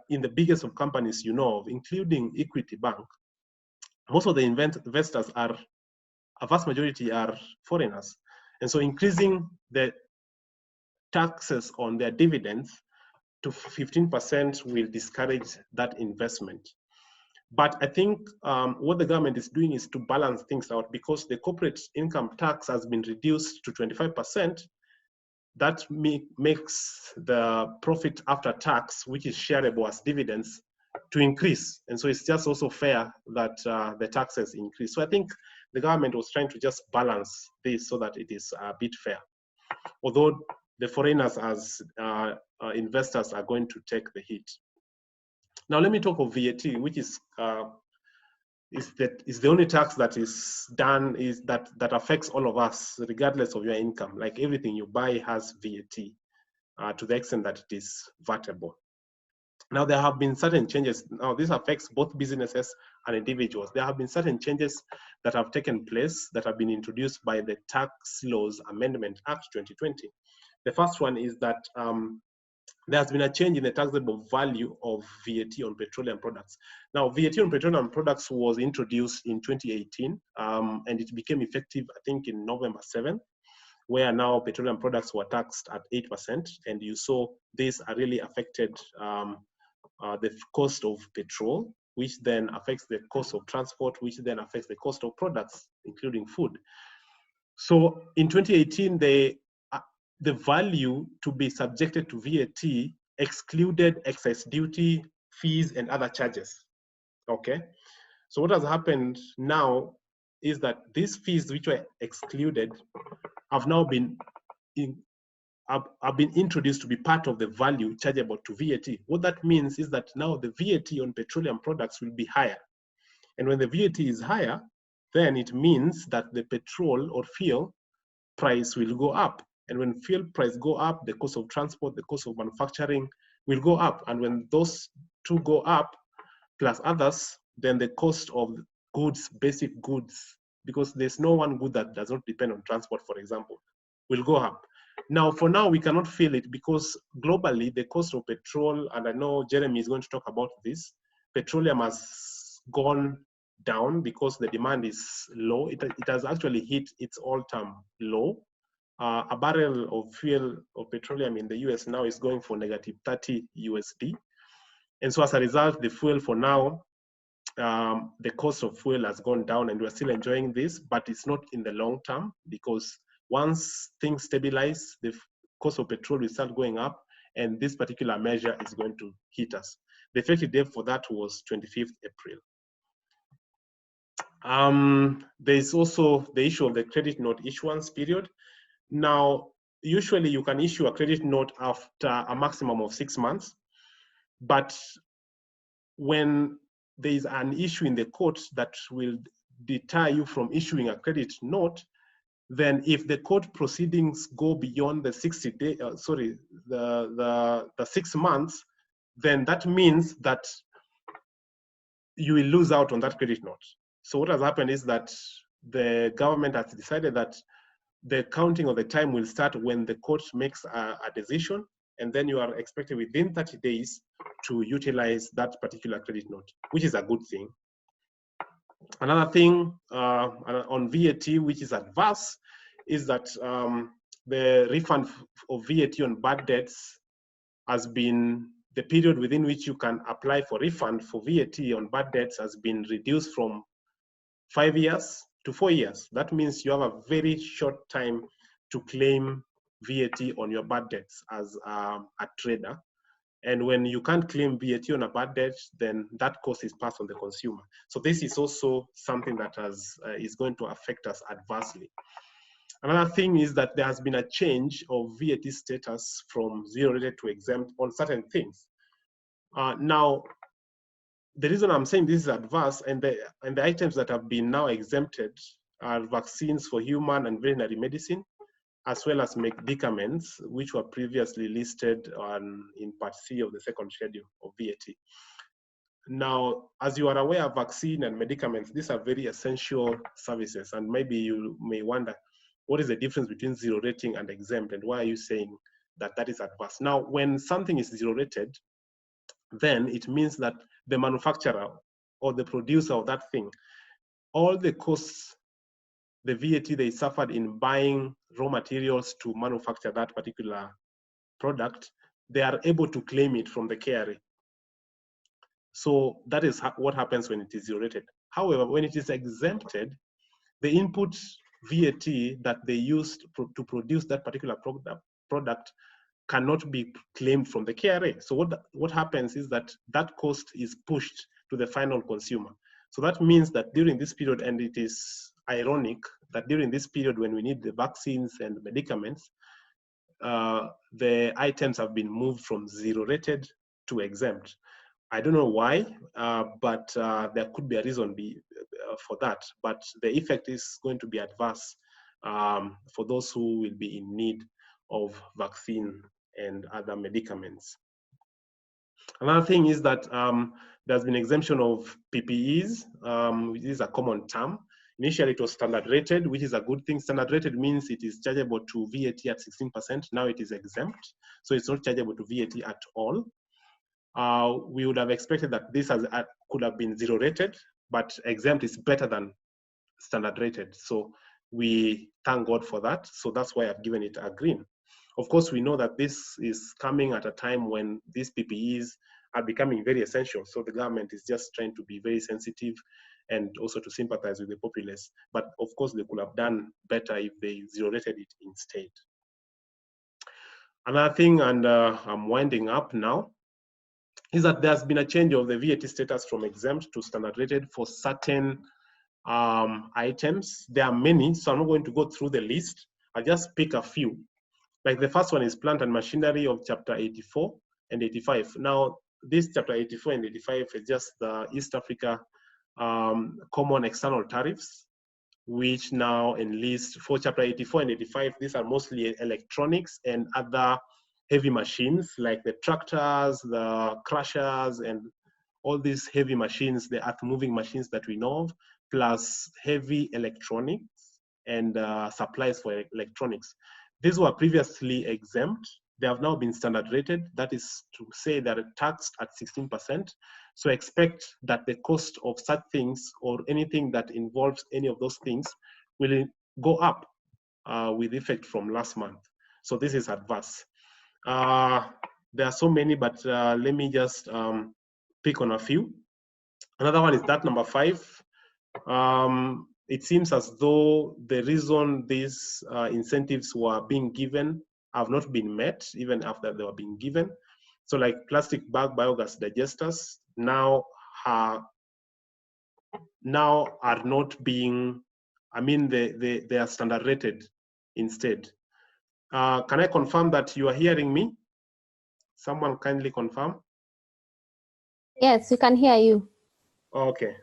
in the biggest of companies you know of, including Equity Bank, most of the investors are, a vast majority are foreigners. And so increasing the taxes on their dividends to 15% will discourage that investment. But I think what the government is doing is to balance things out, because the corporate income tax has been reduced to 25%. That makes the profit after tax, which is shareable as dividends, to increase. And so it's just also fair that the taxes increase. So I think the government was trying to just balance this so that it is a bit fair. Although the foreigners as investors are going to take the hit. Now let me talk of VAT, which is is the only tax that is done is that affects all of us regardless of your income. Like everything you buy has VAT to the extent that it is VATable. Now there have been certain changes. Now this affects both businesses and individuals. There have been certain changes that have taken place that have been introduced by the Tax Laws Amendment Act 2020. The first one is that there has been a change in the taxable value of VAT on petroleum products. Now, VAT on petroleum products was introduced in 2018, and it became effective, I think, in November 7th, where now petroleum products were taxed at 8%, and you saw this really affected the cost of petrol, which then affects the cost of transport, which then affects the cost of products, including food. So in 2018, the value to be subjected to VAT excluded excess duty, fees, and other charges. Okay, so what has happened now is that these fees which were excluded have now been introduced to be part of the value chargeable to VAT. What that means is that now the VAT on petroleum products will be higher. And when the VAT is higher, then it means that the petrol or fuel price will go up. And when fuel price go up, the cost of transport, the cost of manufacturing will go up. And when those two go up, plus others, then the cost of goods, basic goods, because there's no one good that does not depend on transport, for example, will go up. Now, for now, we cannot feel it because globally, the cost of petrol, and I know Jeremy is going to talk about this, petroleum has gone down because the demand is low. It has actually hit its all-time low. A barrel of fuel or petroleum in the US now is going for -30 USD. And so as a result, the fuel for now, the cost of fuel has gone down and we're still enjoying this, but it's not in the long term because once things stabilize, the cost of petrol will start going up and this particular measure is going to hit us. The effective date for that was 25th April. There's also the issue of the credit note issuance period. Now, usually you can issue a credit note after a maximum of 6 months, but when there is an issue in the court that will deter you from issuing a credit note, then if the court proceedings go beyond the 6 months, then that means that you will lose out on that credit note. So what has happened is that the government has decided that the counting of the time will start when the court makes a decision, and then you are expected within 30 days to utilize that particular credit note, which is a good thing. Another thing on VAT, which is adverse, is that the refund of VAT on bad debts has been, the period within which you can apply for refund for VAT on bad debts has been reduced from 5 years to 4 years. That means you have a very short time to claim VAT on your bad debts as a trader. And when you can't claim VAT on a bad debt, then that cost is passed on the consumer. So this is also something that is going to affect us adversely. Another thing is that there has been a change of VAT status from zero rated to exempt on certain things. Now, the reason I'm saying this is adverse, and the items that have been now exempted are vaccines for human and veterinary medicine, as well as medicaments, which were previously listed in Part C of the second schedule of VAT. Now, as you are aware, vaccine and medicaments, these are very essential services, and maybe you may wonder, what is the difference between zero rating and exempt, and why are you saying that that is adverse? Now, when something is zero rated, then it means that the manufacturer or the producer of that thing, all the costs, the VAT they suffered in buying raw materials to manufacture that particular product, they are able to claim it from the KRA. So that is what happens when it is zero rated. However, when it is exempted, the input VAT that they used to produce that particular product cannot be claimed from the KRA. So what happens is that that cost is pushed to the final consumer. So that means that during this period, and it is ironic that during this period when we need the vaccines and medicaments, the items have been moved from zero rated to exempt. I don't know why, but there could be a reason for that. But the effect is going to be adverse for those who will be in need of vaccine and other medicaments. Another thing is that there's been exemption of PPEs, which is a common term. Initially, it was standard rated, which is a good thing. Standard rated means it is chargeable to VAT at 16%. Now it is exempt, so it's not chargeable to VAT at all. We would have expected that this could have been zero rated, but exempt is better than standard rated. So we thank God for that. So that's why I've given it a green. Of course, we know that this is coming at a time when these PPEs are becoming very essential. So the government is just trying to be very sensitive and also to sympathize with the populace. But of course, they could have done better if they zero rated it instead. Another thing, and I'm winding up now, is that there's been a change of the VAT status from exempt to standard rated for certain items. There are many, so I'm not going to go through the list. I'll just pick a few. Like the first one is plant and machinery of chapter 84 and 85. Now, this chapter 84 and 85 is just the East Africa common external tariffs, which now enlist for chapter 84 and 85. These are mostly electronics and other heavy machines like the tractors, the crushers, and all these heavy machines, the earth moving machines that we know of, plus heavy electronics and supplies for electronics. These were previously exempt. They have now been standard rated. That is to say they're taxed at 16%. So expect that the cost of such things or anything that involves any of those things will go up with effect from last month. So this is adverse. There are so many, but let me just pick on a few. Another one is that number 5. It seems as though the reason these incentives were being given have not been met even after they were being given. So like plastic bag biogas digesters now are not being, I mean, they are standard rated instead. Can I confirm that you are hearing me? Someone kindly confirm. Yes, we can hear you. Okay,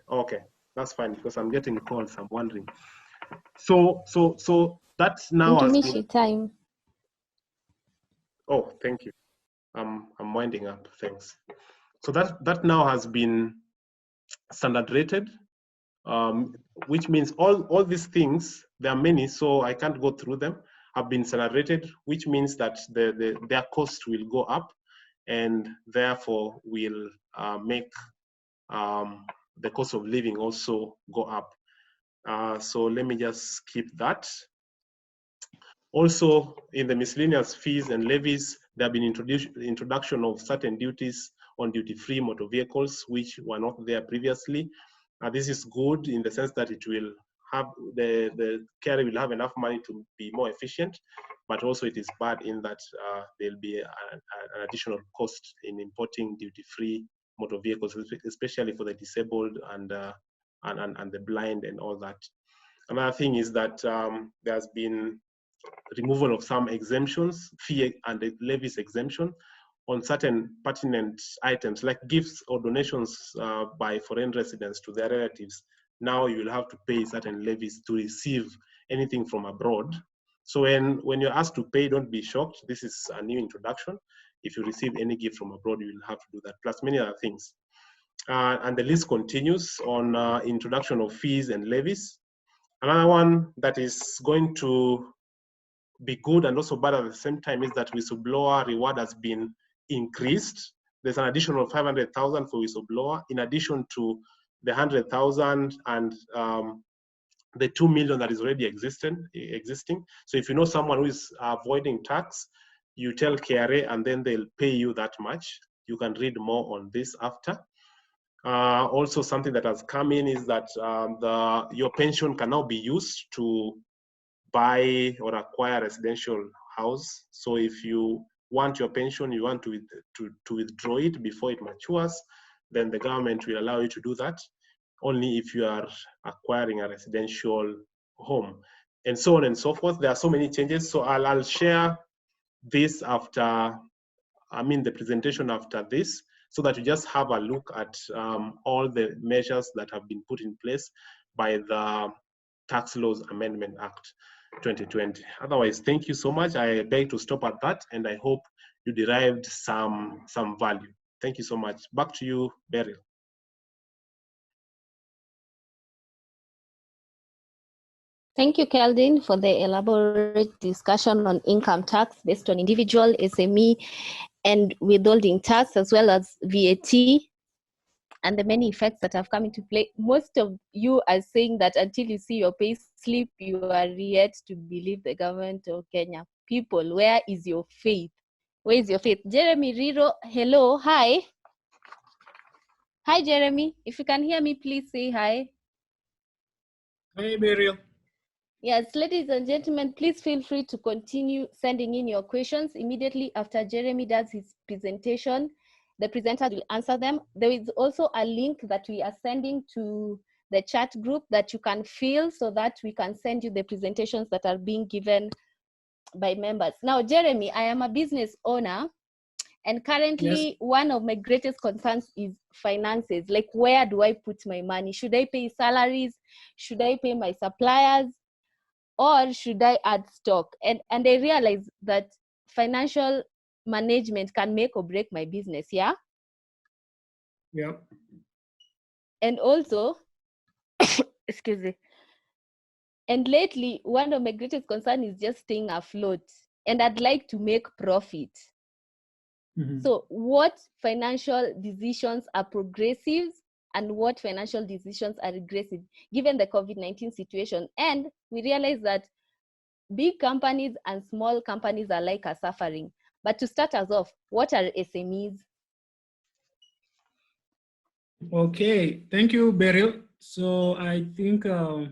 that's fine because I'm getting calls. I'm wondering. So that's now has been... time. Oh, thank you. I'm winding up. Thanks. So that now has been standard rated, which means all these things, there are many, so I can't go through them, have been standard rated, which means that their cost will go up, and therefore will make the cost of living also go up. So let me just skip that. Also, in the miscellaneous fees and levies, there have been introduction of certain duties on duty-free motor vehicles, which were not there previously. This is good in the sense that it will have the carrier will have enough money to be more efficient, but also it is bad in that there'll be an additional cost in importing duty-free motor vehicles, especially for the disabled and the blind and all that. Another thing is that there's been removal of some exemptions, fee and levies exemption on certain pertinent items like gifts or donations by foreign residents to their relatives. Now you will have to pay certain levies to receive anything from abroad. So when you're asked to pay, don't be shocked. This is a new introduction. If you receive any gift from abroad, you will have to do that, plus many other things. And the list continues on introduction of fees and levies. Another one that is going to be good and also bad at the same time is that whistleblower reward has been increased. There's an additional 500,000 for whistleblower, in addition to the 100,000 and the 2 million that is already existing. So if you know someone who is avoiding tax, you tell KRA and then they'll pay you that much. You can read more on this after. Also, something that has come in is that your pension can now be used to buy or acquire a residential house. So if you want your pension, you want to withdraw it before it matures, then the government will allow you to do that, only if you are acquiring a residential home, and so on and so forth. There are so many changes. So I'll share this after, the presentation after this, so that you just have a look at all the measures that have been put in place by the Tax Laws Amendment Act 2020. Otherwise, thank you so much. I beg to stop at that, and I hope you derived some value. Thank you so much. Back to you, Beryl. Thank you, Keldine, for the elaborate discussion on income tax based on individual, SME, and withholding tax, as well as VAT, and the many effects that have come into play. Most of you are saying that until you see your pay slip, you are yet to believe the government of Kenya. People, where is your faith? Where is your faith? Jeremy, Riro, hello, hi. Hi, Jeremy. If you can hear me, please say hi. Hi, Beryl. Yes, ladies and gentlemen, please feel free to continue sending in your questions immediately after Jeremy does his presentation. The presenter will answer them. There is also a link that we are sending to the chat group that you can fill so that we can send you the presentations that are being given by members. Now, Jeremy, I am a business owner, and currently Yes. one of my greatest concerns is finances. Like, where do I put my money? Should I pay salaries? Should I pay my suppliers? Or should I add stock? And I realize that financial management can make or break my business, yeah? Yeah. And also, excuse me, and lately, one of my greatest concerns is just staying afloat, and I'd like to make profit. Mm-hmm. So what financial decisions are progressive and what financial decisions are regressive, given the COVID-19 situation? And we realize that big companies and small companies alike are suffering. But to start us off, what are SMEs? Okay, thank you, Beryl. So I think I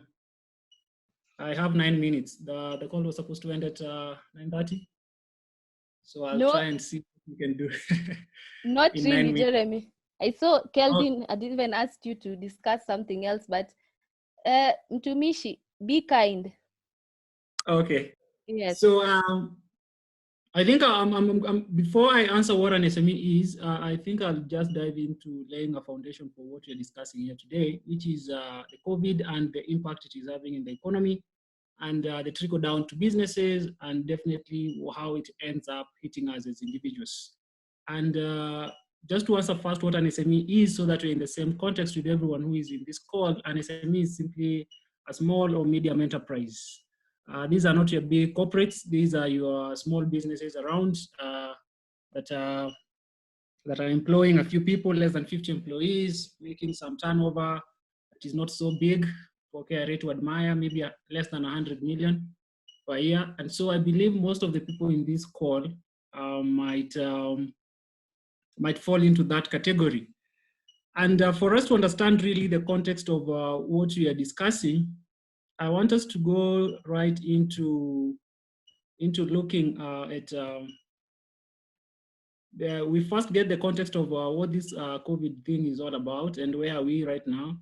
have 9 minutes. The call was supposed to end at 9:30. So I'll try and see what we can do. Not in really, 9 minutes. Jeremy. I saw Keldine, I didn't even ask you to discuss something else, but Mtumishi, be kind. Okay. Yes. So I think before I answer what an SME is, I think I'll just dive into laying a foundation for what we're discussing here today, which is the COVID and the impact it is having in the economy, and the trickle down to businesses, and definitely how it ends up hitting us as individuals. And just to answer first what an SME is, so that we're in the same context with everyone who is in this call, an SME is simply a small or medium enterprise. These are not your big corporates. These are your small businesses around that are employing a few people, less than 50 employees, making some turnover that is not so big for KRA to admire, maybe less than 100 million per year. And so I believe most of the people in this call might fall into that category. And for us to understand really the context of what we are discussing, I want us to go right into looking at we first get the context of what this COVID thing is all about and where are we right now.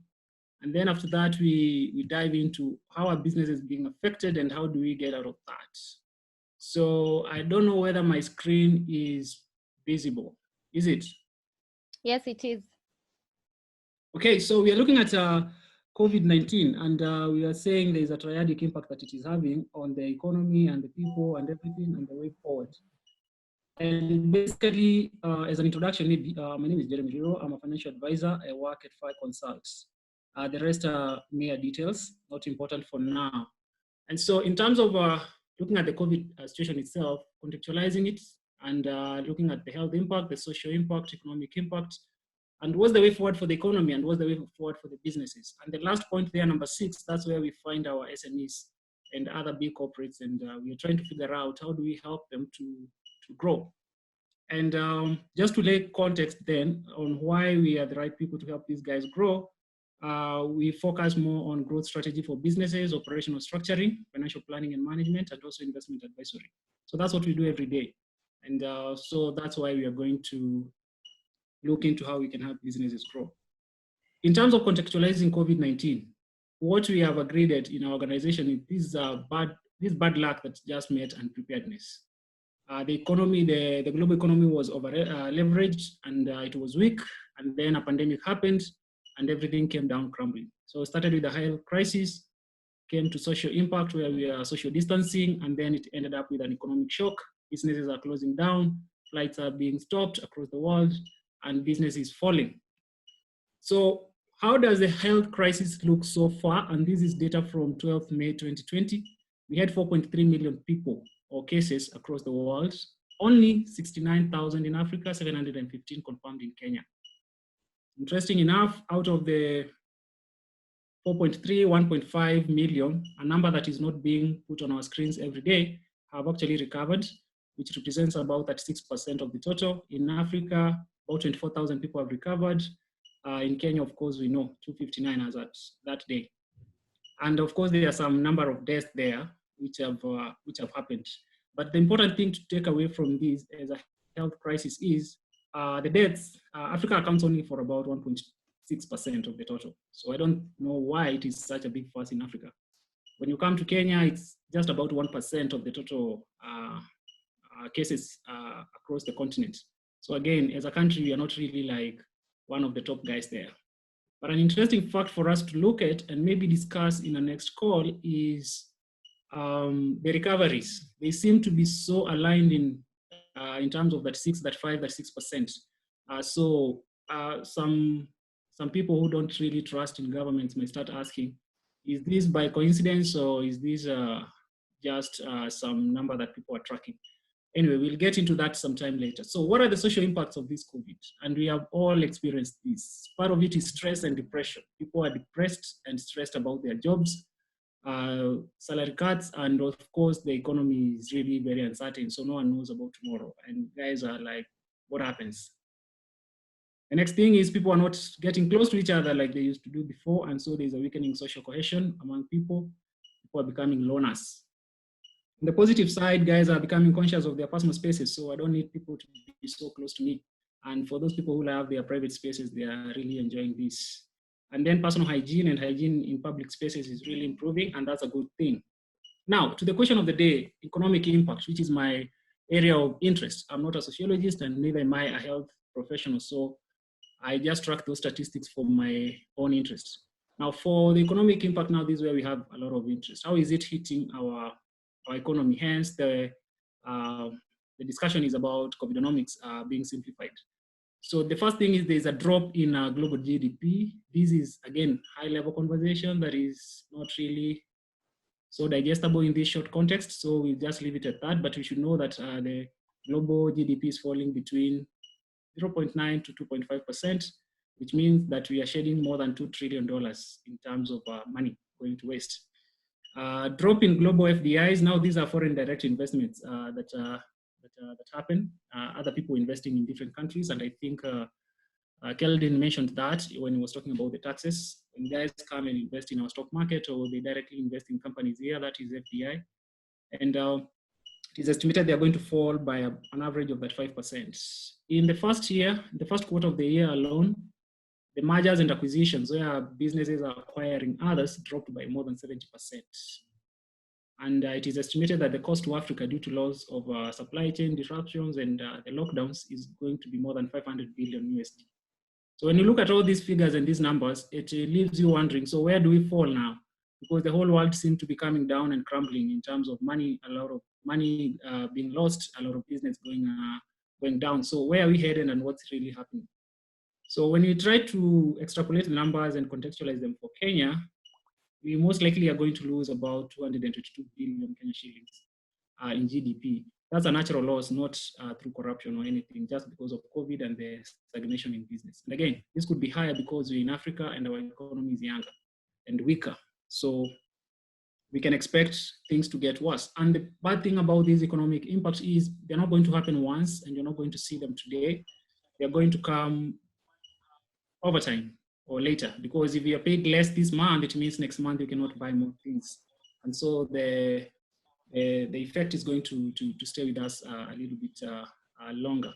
And then after that, we dive into how our business is being affected and how do we get out of that. So I don't know whether my screen is visible. Is it? Yes, it is. Okay, so we are looking at COVID-19, and we are saying there is a triadic impact that it is having on the economy and the people and everything and the way forward. And basically, as an introduction, my name is Jeremy Riro. I'm a financial advisor. I work at Fi Consults. The rest are mere details, not important for now. And so in terms of looking at the COVID situation itself, contextualizing it, and looking at the health impact, the social impact, economic impact, and what's the way forward for the economy and what's the way forward for the businesses. And the last point there, number 6, that's where we find our SMEs and other big corporates, and we're trying to figure out how do we help them to grow. And just to lay context then on why we are the right people to help these guys grow, we focus more on growth strategy for businesses, operational structuring, financial planning and management, and also investment advisory. So that's what we do every day. And so that's why we are going to look into how we can help businesses grow. In terms of contextualizing COVID-19, what we have agreed in our organization is this bad luck that's just met and preparedness. The economy, the global economy was over leveraged and it was weak. And then a pandemic happened and everything came down crumbling. So it started with the health crisis, came to social impact where we are social distancing, and then it ended up with an economic shock. Businesses are closing down, flights are being stopped across the world, and business is falling. So how does the health crisis look so far? And this is data from 12th May 2020. We had 4.3 million people or cases across the world, only 69,000 in Africa, 715 confirmed in Kenya. Interesting enough, out of the 4.3, 1.5 million, a number that is not being put on our screens every day, have actually recovered, which represents about 36% of the total. In Africa, about 24,000 people have recovered. In Kenya, of course, we know 259 as at that day. And of course, there are some number of deaths there which have happened. But the important thing to take away from this as a health crisis is the deaths. Africa accounts only for about 1.6% of the total. So I don't know why it is such a big fuss in Africa. When you come to Kenya, it's just about 1% of the total cases across the continent. So again, as a country, we are not really like one of the top guys there. But an interesting fact for us to look at and maybe discuss in the next call is the recoveries. They seem to be so aligned in terms of that 6, that 5, that 6%. So some people who don't really trust in governments may start asking, is this by coincidence or is this just some number that people are tracking? Anyway, we'll get into that sometime later. So what are the social impacts of this COVID? And we have all experienced this. Part of it is stress and depression. People are depressed and stressed about their jobs, salary cuts, and of course, the economy is really very uncertain. So no one knows about tomorrow. And guys are like, what happens? The next thing is people are not getting close to each other like they used to do before. And so there's a weakening social cohesion among people. People are becoming loners. On the positive side, guys are becoming conscious of their personal spaces. So I don't need people to be so close to me. And for those people who have their private spaces, they are really enjoying this. And then personal hygiene and hygiene in public spaces is really improving, and that's a good thing. Now, to the question of the day, economic impact, which is my area of interest. I'm not a sociologist and neither am I a health professional. So I just track those statistics for my own interest. Now, for the economic impact, now this is where we have a lot of interest. How is it hitting our economy? Hence, the discussion is about Covidnomics being simplified. So the first thing is there's a drop in global GDP. This is, again, high-level conversation that is not really so digestible in this short context. So we'll just leave it at that. But we should know that the global GDP is falling between 0.9 to 2.5%, which means that we are shedding more than $2 trillion in terms of money going to waste. Drop in global FDIs. Now these are foreign direct investments that happen. Other people investing in different countries, and I think Keldine mentioned that when he was talking about the taxes. When guys come and invest in our stock market or they directly invest in companies here, that is FDI. And it is estimated they are going to fall by an average of that 5%. In the first year, the first quarter of the year alone, the mergers and acquisitions where businesses are acquiring others dropped by more than 70%. And it is estimated that the cost to Africa due to loss of supply chain disruptions and the lockdowns is going to be more than 500 billion USD. So when you look at all these figures and these numbers, it leaves you wondering, so where do we fall now? Because the whole world seems to be coming down and crumbling in terms of money, a lot of money being lost, a lot of business going down. So where are we headed and what's really happening? So when you try to extrapolate the numbers and contextualize them for Kenya, we most likely are going to lose about 222 billion Kenya shillings in GDP. That's a natural loss, not through corruption or anything, just because of COVID and the stagnation in business. And again, this could be higher because we're in Africa and our economy is younger and weaker. So we can expect things to get worse. And the bad thing about these economic impacts is they're not going to happen once and you're not going to see them today. They're going to come over time or later, because if you're paid less this month, it means next month you cannot buy more things. And so the effect is going to stay with us a little bit longer.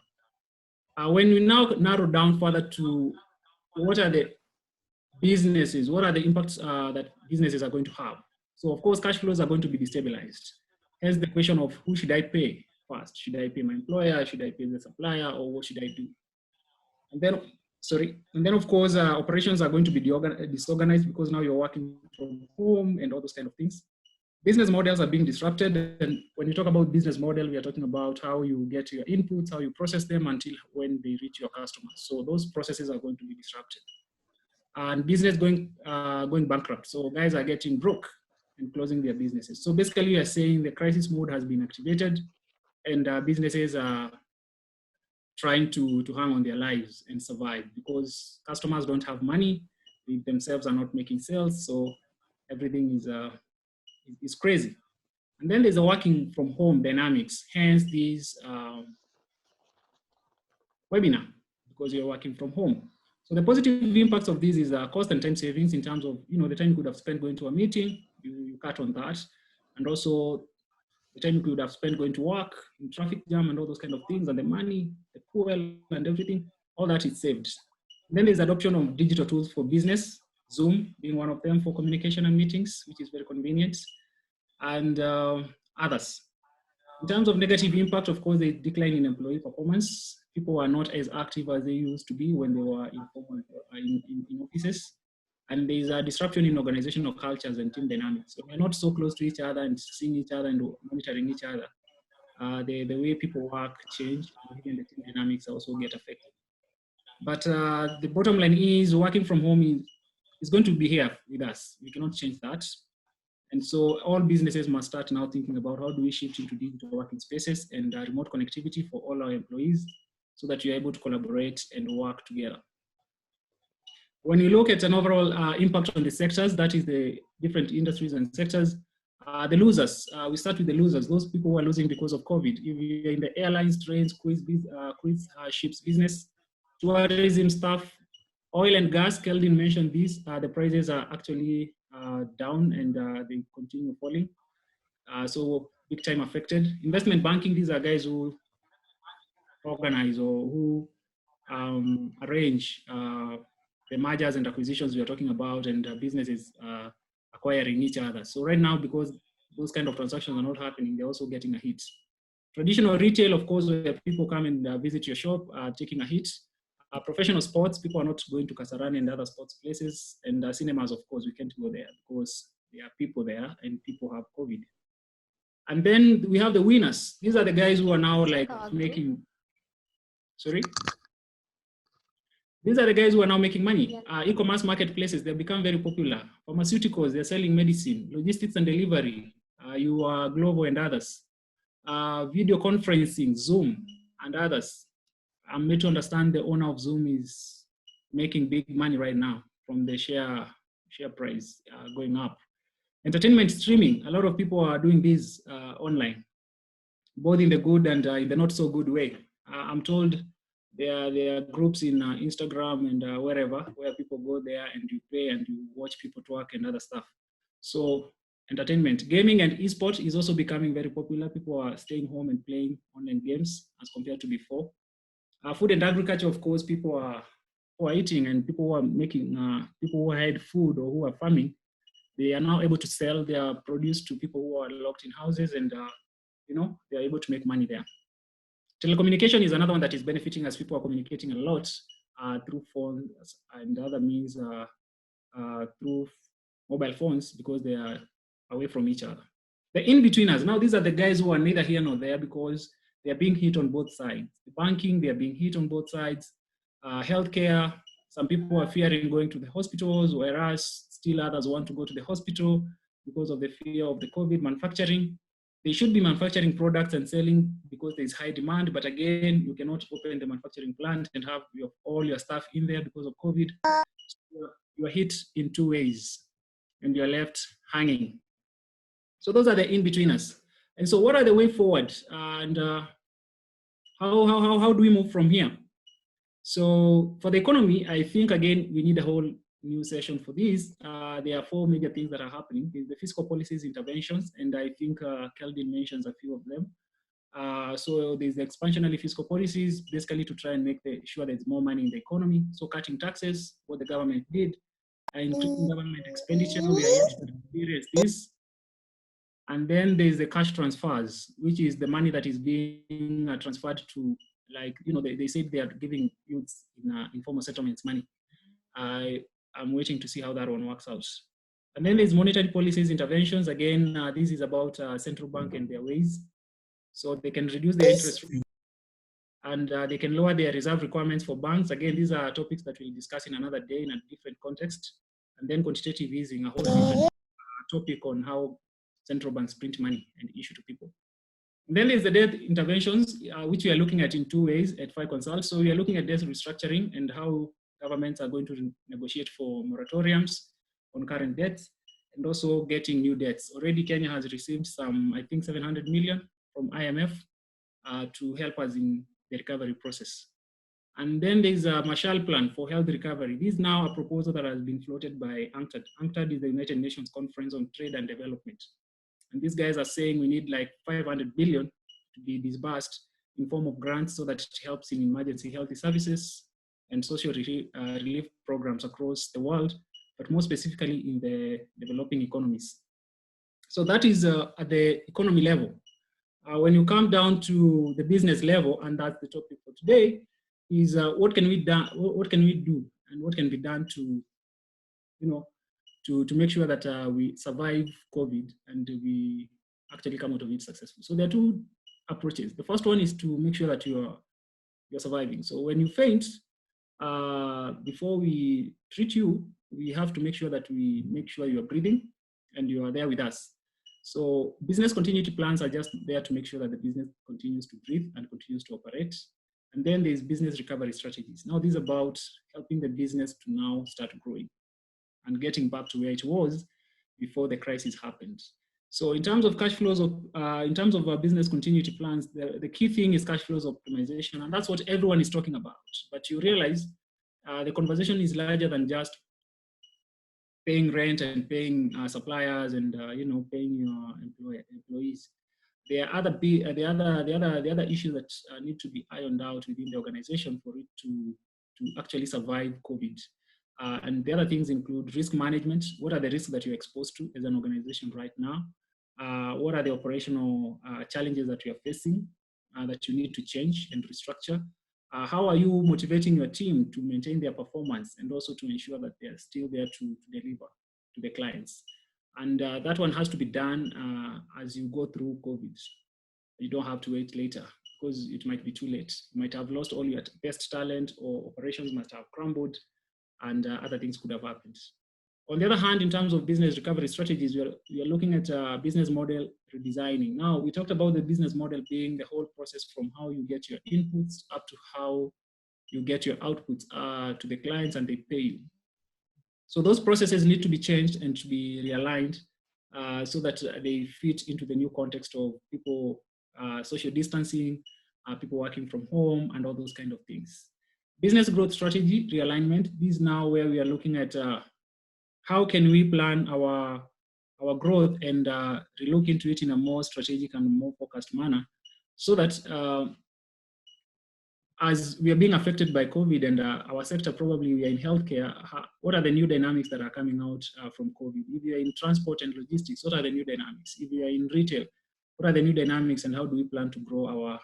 When we now narrow down further to what are the businesses, what are the impacts that businesses are going to have? So of course, cash flows are going to be destabilized. Hence the question of who should I pay? first. Should I pay my employer? Should I pay the supplier? Or what should I do? And then of course, operations are going to be disorganized because now you're working from home and all those kind of things. Business models are being disrupted. And when you talk about business model, we are talking about how you get your inputs, how you process them until when they reach your customers. So those processes are going to be disrupted. And business going bankrupt. So guys are getting broke and closing their businesses. So basically we are saying the crisis mode has been activated and businesses are trying to hang on their lives and survive because customers don't have money, they themselves are not making sales, so everything is crazy. And then there's a working from home dynamics, hence this webinar, because you're working from home. So the positive impacts of this is cost and time savings in terms of, the time you could have spent going to a meeting, you cut on that. And also the time you could have spent going to work, in traffic jam and all those kind of things, and the money, the fuel and everything, all that is saved. And then there's adoption of digital tools for business, Zoom being one of them for communication and meetings, which is very convenient, and others. In terms of negative impact, of course, the decline in employee performance. People are not as active as they used to be when they were in offices. And there's a disruption in organizational cultures and team dynamics. So we're not so close to each other and seeing each other and monitoring each other. The way people work change, and the team dynamics also get affected. But the bottom line is working from home is going to be here with us. We cannot change that. And so all businesses must start now thinking about how do we shift into digital working spaces and remote connectivity for all our employees so that you're able to collaborate and work together. When you look at an overall impact on the sectors, that is the different industries and sectors, the losers, we start with the losers, those people who are losing because of COVID. If you're in the airlines, trains, cruise ships business, tourism stuff, oil and gas, Keldine mentioned this, the prices are actually down and they continue falling. So big time affected. Investment banking, these are guys who organize or who arrange the mergers and acquisitions we are talking about and businesses acquiring each other. So right now, because those kind of transactions are not happening, they're also getting a hit. Traditional retail, of course, where people come and visit your shop, are taking a hit. Professional sports, people are not going to Kasarani and other sports places. And cinemas, of course, we can't go there because there are people there and people have COVID. And then we have the winners. These are the guys who are now like making, sorry? These are the guys who are now making money. E-commerce marketplaces, they've become very popular. Pharmaceuticals, they're selling medicine. Logistics and delivery, you are Glovo and others. Video conferencing, Zoom and others. I'm made to understand the owner of Zoom is making big money right now from the share price going up. Entertainment streaming, a lot of people are doing this online, both in the good and in the not so good way. I'm told there are groups in Instagram and wherever, where people go there and you pay and you watch people talk and other stuff. So entertainment, gaming and esports is also becoming very popular. People are staying home and playing online games as compared to before. Food and agriculture, of course, people who are eating and people who are making, people who had food or who are farming, they are now able to sell their produce to people who are locked in houses and, they are able to make money there. Telecommunication is another one that is benefiting as people are communicating a lot through phones and other means through mobile phones because they are away from each other. The in-betweeners, now these are the guys who are neither here nor there because they are being hit on both sides. The banking, they are being hit on both sides. Healthcare, some people are fearing going to the hospitals, whereas still others want to go to the hospital because of the fear of the COVID. Manufacturing, they should be manufacturing products and selling because there is high demand, but again, you cannot open the manufacturing plant and have all your stuff in there because of COVID. So you are hit in two ways and you're left hanging. So those are the in-betweeners. And so what are the way forward? And how do we move from here? So for the economy, I think, again, we need a whole new session for this. There are four major things that are happening. There's the fiscal policies interventions, and I think Keldine mentions a few of them. So there's the expansionary fiscal policies, basically to try and make sure there's more money in the economy. So cutting taxes, what the government did, increasing government expenditure. We are yet to experience this. And then there's the cash transfers, which is the money that is being transferred to, like, they said they are giving youths in informal settlements money. I'm waiting to see how that one works out. And then there's monetary policies interventions. Again, this is about central bank and their ways. So they can reduce the interest rate, and they can lower their reserve requirements for banks. Again, these are topics that we'll discuss in another day in a different context. And then quantitative easing, a whole different topic on how central banks print money and issue to people. And then there's the debt interventions, which we are looking at in two ways at FI Consult. So we are looking at debt restructuring and how governments are going to negotiate for moratoriums on current debts, and also getting new debts. Already Kenya has received some, I think, 700 million from IMF to help us in the recovery process. And then there's a Marshall Plan for Health Recovery. This is now a proposal that has been floated by UNCTAD. UNCTAD is the United Nations Conference on Trade and Development. And these guys are saying we need like 500 billion to be disbursed in form of grants so that it helps in emergency health services and social relief programs across the world, but more specifically in the developing economies. So that is at the economy level. When you come down to the business level, and that's the topic for today, is what can we do, and what can be done to, to make sure that we survive COVID and we actually come out of it successful. So there are two approaches. The first one is to make sure that you're surviving. So when you faint, before we treat you, we have to make sure that you're breathing and you are there with us. So business continuity plans are just there to make sure that the business continues to breathe and continues to operate. And then there's business recovery strategies. Now this is about helping the business to now start growing and getting back to where it was before the crisis happened. So in terms of cash flows, in terms of our business continuity plans, the key thing is cash flows optimization, and that's what everyone is talking about. But you realize the conversation is larger than just paying rent and paying suppliers and paying your employees. There are the other issues that need to be ironed out within the organization for it to actually survive COVID. And the other things include risk management. What are the risks that you're exposed to as an organization right now? What are the operational challenges that you're facing that you need to change and restructure? How are you motivating your team to maintain their performance and also to ensure that they're still there to deliver to the clients? And that one has to be done as you go through COVID. You don't have to wait later because it might be too late. You might have lost all your best talent, or operations must have crumbled, and other things could have happened. On the other hand, in terms of business recovery strategies, we are looking at business model redesigning. Now, we talked about the business model being the whole process from how you get your inputs up to how you get your outputs to the clients and they pay you. So those processes need to be changed and to be realigned so that they fit into the new context of people, social distancing, people working from home, and all those kind of things. Business growth strategy realignment. This is now where we are looking at how can we plan our growth and relook into it in a more strategic and more focused manner, so that as we are being affected by COVID and our sector, probably we are in healthcare, what are the new dynamics that are coming out from COVID? If you are in transport and logistics, what are the new dynamics? If you are in retail, what are the new dynamics and how do we plan to grow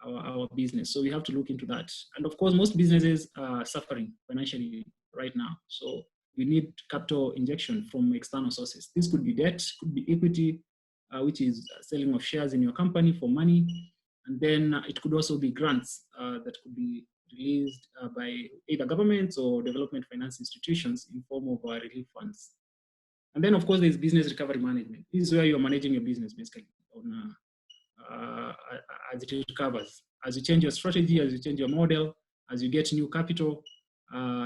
our business? So we have to look into that. And of course, most businesses are suffering financially right now. So we need capital injection from external sources. This could be debt, could be equity, which is selling of shares in your company for money. And then it could also be grants that could be released by either governments or development finance institutions in form of relief funds. And then, of course, there's business recovery management. This is where you're managing your business, basically, on, as it recovers. As you change your strategy, as you change your model, as you get new capital.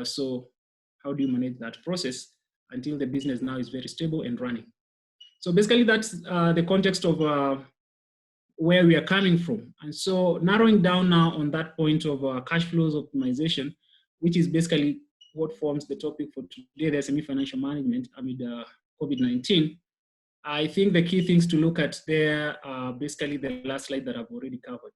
So how do you manage that process until the business now is very stable and running? So basically, that's the context of where we are coming from. And so narrowing down now on that point of cash flows optimization, which is basically what forms the topic for today, the SME financial management amid COVID-19. I think the key things to look at there are basically the last slide that I've already covered.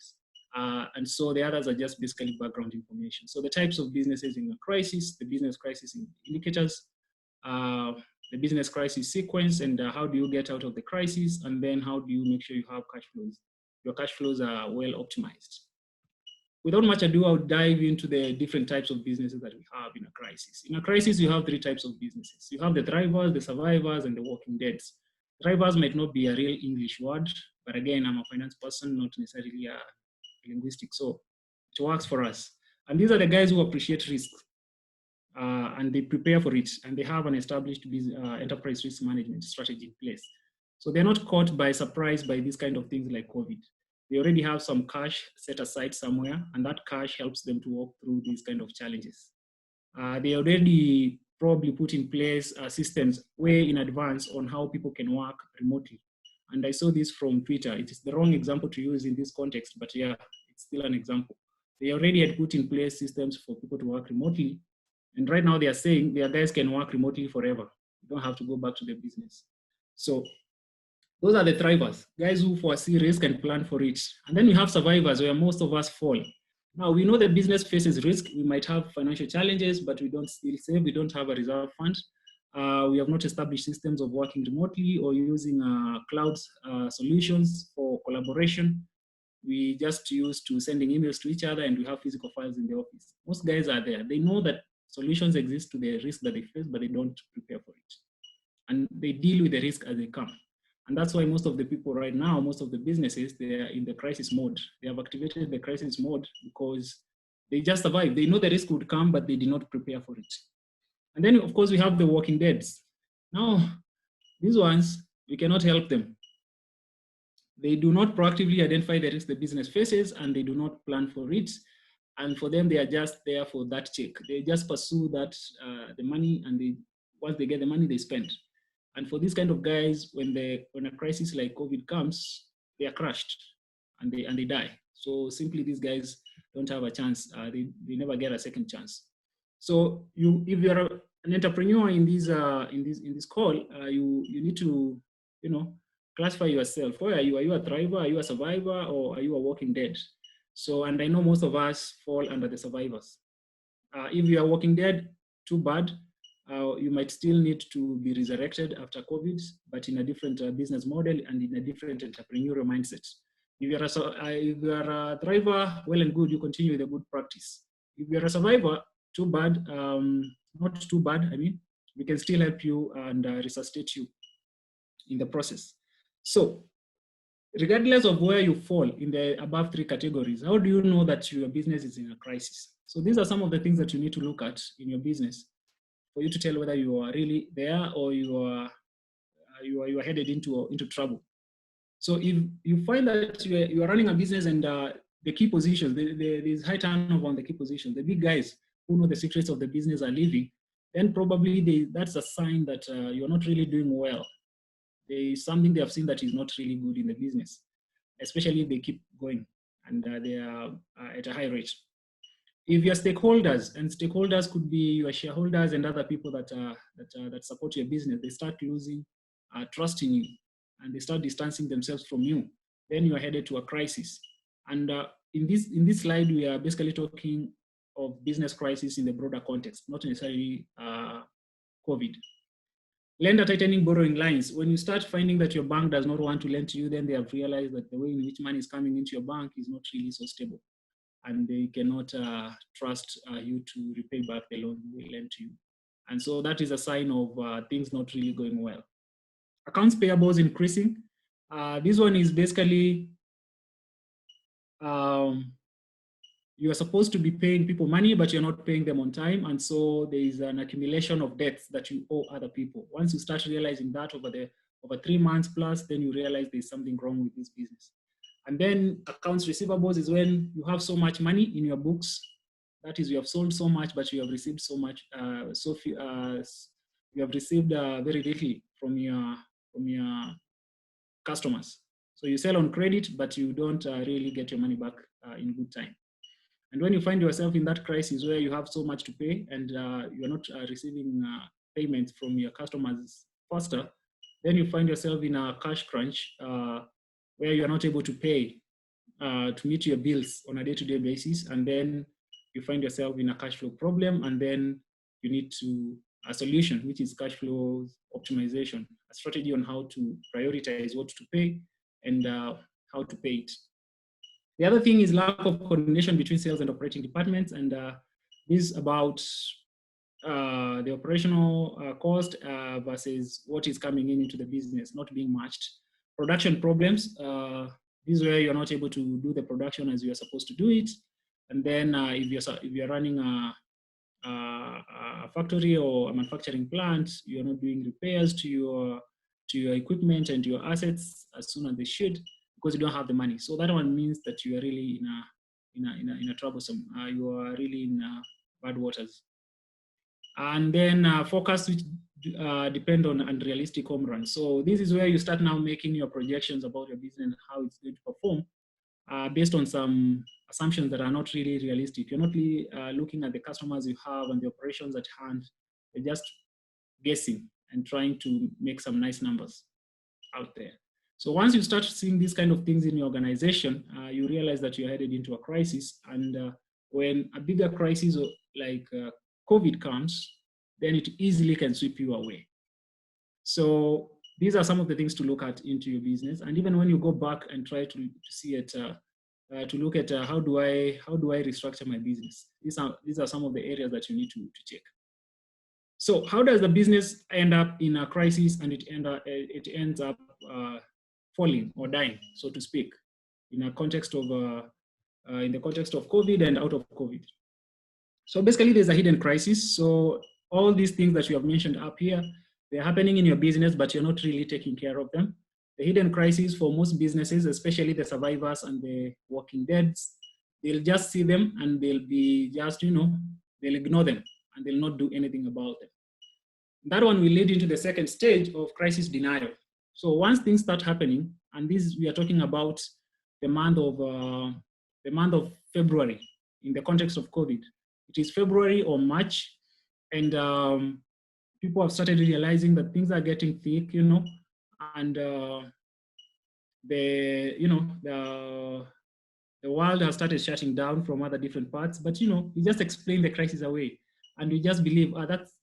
And so the others are just basically background information. So the types of businesses in a crisis, the business crisis indicators, the the business crisis sequence, and how do you get out of the crisis, and then how do you make sure you have cash flows. Your cash flows are well optimized. Without much ado, I'll dive into the different types of businesses that we have in a crisis. In a crisis, you have three types of businesses. You have the thrivers, the survivors, and the walking deads. Thrivers might not be a real English word, but again, I'm a finance person, not necessarily a linguistic, so it works for us. And these are the guys who appreciate risk, and they prepare for it, and they have an established enterprise risk management strategy in place. So they're not caught by surprise by these kind of things like COVID. They already have some cash set aside somewhere, and that cash helps them to walk through these kind of challenges. They already probably put in place systems way in advance on how people can work remotely. And I saw this from Twitter. It is the wrong example to use in this context, but yeah, it's still an example. They already had put in place systems for people to work remotely. And right now they are saying their guys can work remotely forever. You don't have to go back to the business. So those are the thrivers, guys who foresee risk and plan for it. And then we have survivors, where most of us fall. Now, we know the business faces risk. We might have financial challenges, but we don't still save. We don't have a reserve fund. We have not established systems of working remotely or using cloud solutions for collaboration. We just used to sending emails to each other, and we have physical files in the office. Most guys are there. They know that solutions exist to the risk that they face, but they don't prepare for it. And they deal with the risk as they come. And that's why most of the people right now, most of the businesses, they are in the crisis mode. They have activated the crisis mode because they just survive. They know the risk would come, but they did not prepare for it. And then, of course, we have the walking deads. Now, these ones, we cannot help them. They do not proactively identify the risk the business faces, and they do not plan for it. And for them, they are just there for that check. They just pursue that the money, and once they get the money, they spend. And for these kind of guys, when a crisis like COVID comes, they are crushed and they die. So simply, these guys don't have a chance. They never get a second chance. So if you're an entrepreneur in this call, you need to classify yourself. Where are you? Are you a thriver? Are you a survivor? Or are you a walking dead? So, and I know most of us fall under the survivors. If you are walking dead, too bad. You might still need to be resurrected after COVID, but in a different business model and in a different entrepreneurial mindset. If you are a thriver, well and good, you continue with a good practice. If you are a survivor, too bad, not too bad, I mean, we can still help you and resuscitate you in the process. So, regardless of where you fall in the above three categories, how do you know that your business is in a crisis? So these are some of the things that you need to look at in your business for you to tell whether you are really there or you are headed into trouble. So if you find that you are running a business and the key positions, there's high turnover on the key positions, the big guys who know the secrets of the business are leaving, then probably that's a sign that you're not really doing well. There is something they have seen that is not really good in the business, especially if they keep going and they are at a high rate. If your stakeholders, and stakeholders could be your shareholders and other people that support your business, they start losing trust in you and they start distancing themselves from you, then you are headed to a crisis. And in this slide, we are basically talking of business crisis in the broader context, not necessarily COVID. Lender tightening borrowing lines. When you start finding that your bank does not want to lend to you, then they have realized that the way in which money is coming into your bank is not really so stable, and they cannot trust you to repay back the loan they lend to you. And so that is a sign of things not really going well. Accounts payables increasing. This one is basically, you are supposed to be paying people money, but you're not paying them on time. And so there is an accumulation of debts that you owe other people. Once you start realizing that over 3 months plus, then you realize there's something wrong with this business. And then accounts receivables is when you have so much money in your books. That is, you have sold so much, but you have received so much, you have received very little from your customers. So you sell on credit, but you don't really get your money back in good time. And when you find yourself in that crisis where you have so much to pay and you're not receiving payments from your customers faster, then you find yourself in a cash crunch where you're not able to pay to meet your bills on a day-to-day basis. And then you find yourself in a cash flow problem, and then you need to a solution, which is cash flow optimization, a strategy on how to prioritize what to pay and how to pay it. The other thing is lack of coordination between sales and operating departments, and this is about the operational cost versus what is coming in into the business, not being matched. Production problems, this is where you're not able to do the production as you're supposed to do it. And then if you're running a factory or a manufacturing plant, you're not doing repairs to your equipment and your assets as soon as they should, because you don't have the money. So that one means that you are really in a troublesome. You are really in bad waters. And then forecasts which depend on unrealistic home runs. So this is where you start now making your projections about your business and how it's going to perform based on some assumptions that are not really realistic. You're not really looking at the customers you have and the operations at hand. You're just guessing and trying to make some nice numbers out there. So once you start seeing these kind of things in your organization, you realize that you're headed into a crisis. And when a bigger crisis like COVID comes, then it easily can sweep you away. So these are some of the things to look at into your business. And even when you go back and try to see it, to look at how do I restructure my business? These are some of the areas that you need to check. So how does the business end up in a crisis and it ends up falling or dying, so to speak, in the context of COVID and out of COVID? So basically, there's a hidden crisis. So all these things that you have mentioned up here, they're happening in your business, but you're not really taking care of them. The hidden crisis for most businesses, especially the survivors and the walking deads, they'll just see them and they'll be just, they'll ignore them and they'll not do anything about them. That one will lead into the second stage of crisis denial. So once things start happening, and this we are talking about the month of February in the context of COVID. It is February or March, and people have started realizing that things are getting thick, and the world has started shutting down from other different parts. But we just explain the crisis away, and we just believe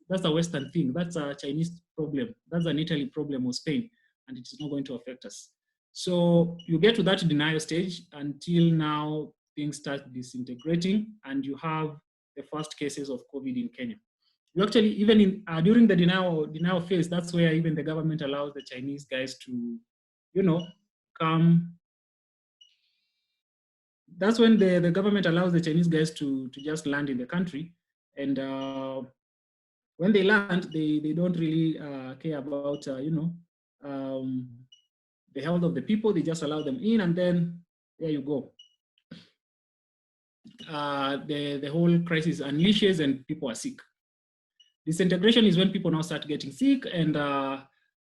that's a Western thing, that's a Chinese problem, that's an Italy problem or Spain, and it is not going to affect us. So you get to that denial stage until now things start disintegrating, and you have the first cases of COVID in Kenya. You actually, even during the denial phase, that's where even the government allows the Chinese guys to, come. That's when the government allows the Chinese guys to just land in the country. And when they land, they don't really care about, the health of the people. They just allow them in, and then there you go. The whole crisis unleashes and people are sick. Disintegration is when people now start getting sick, and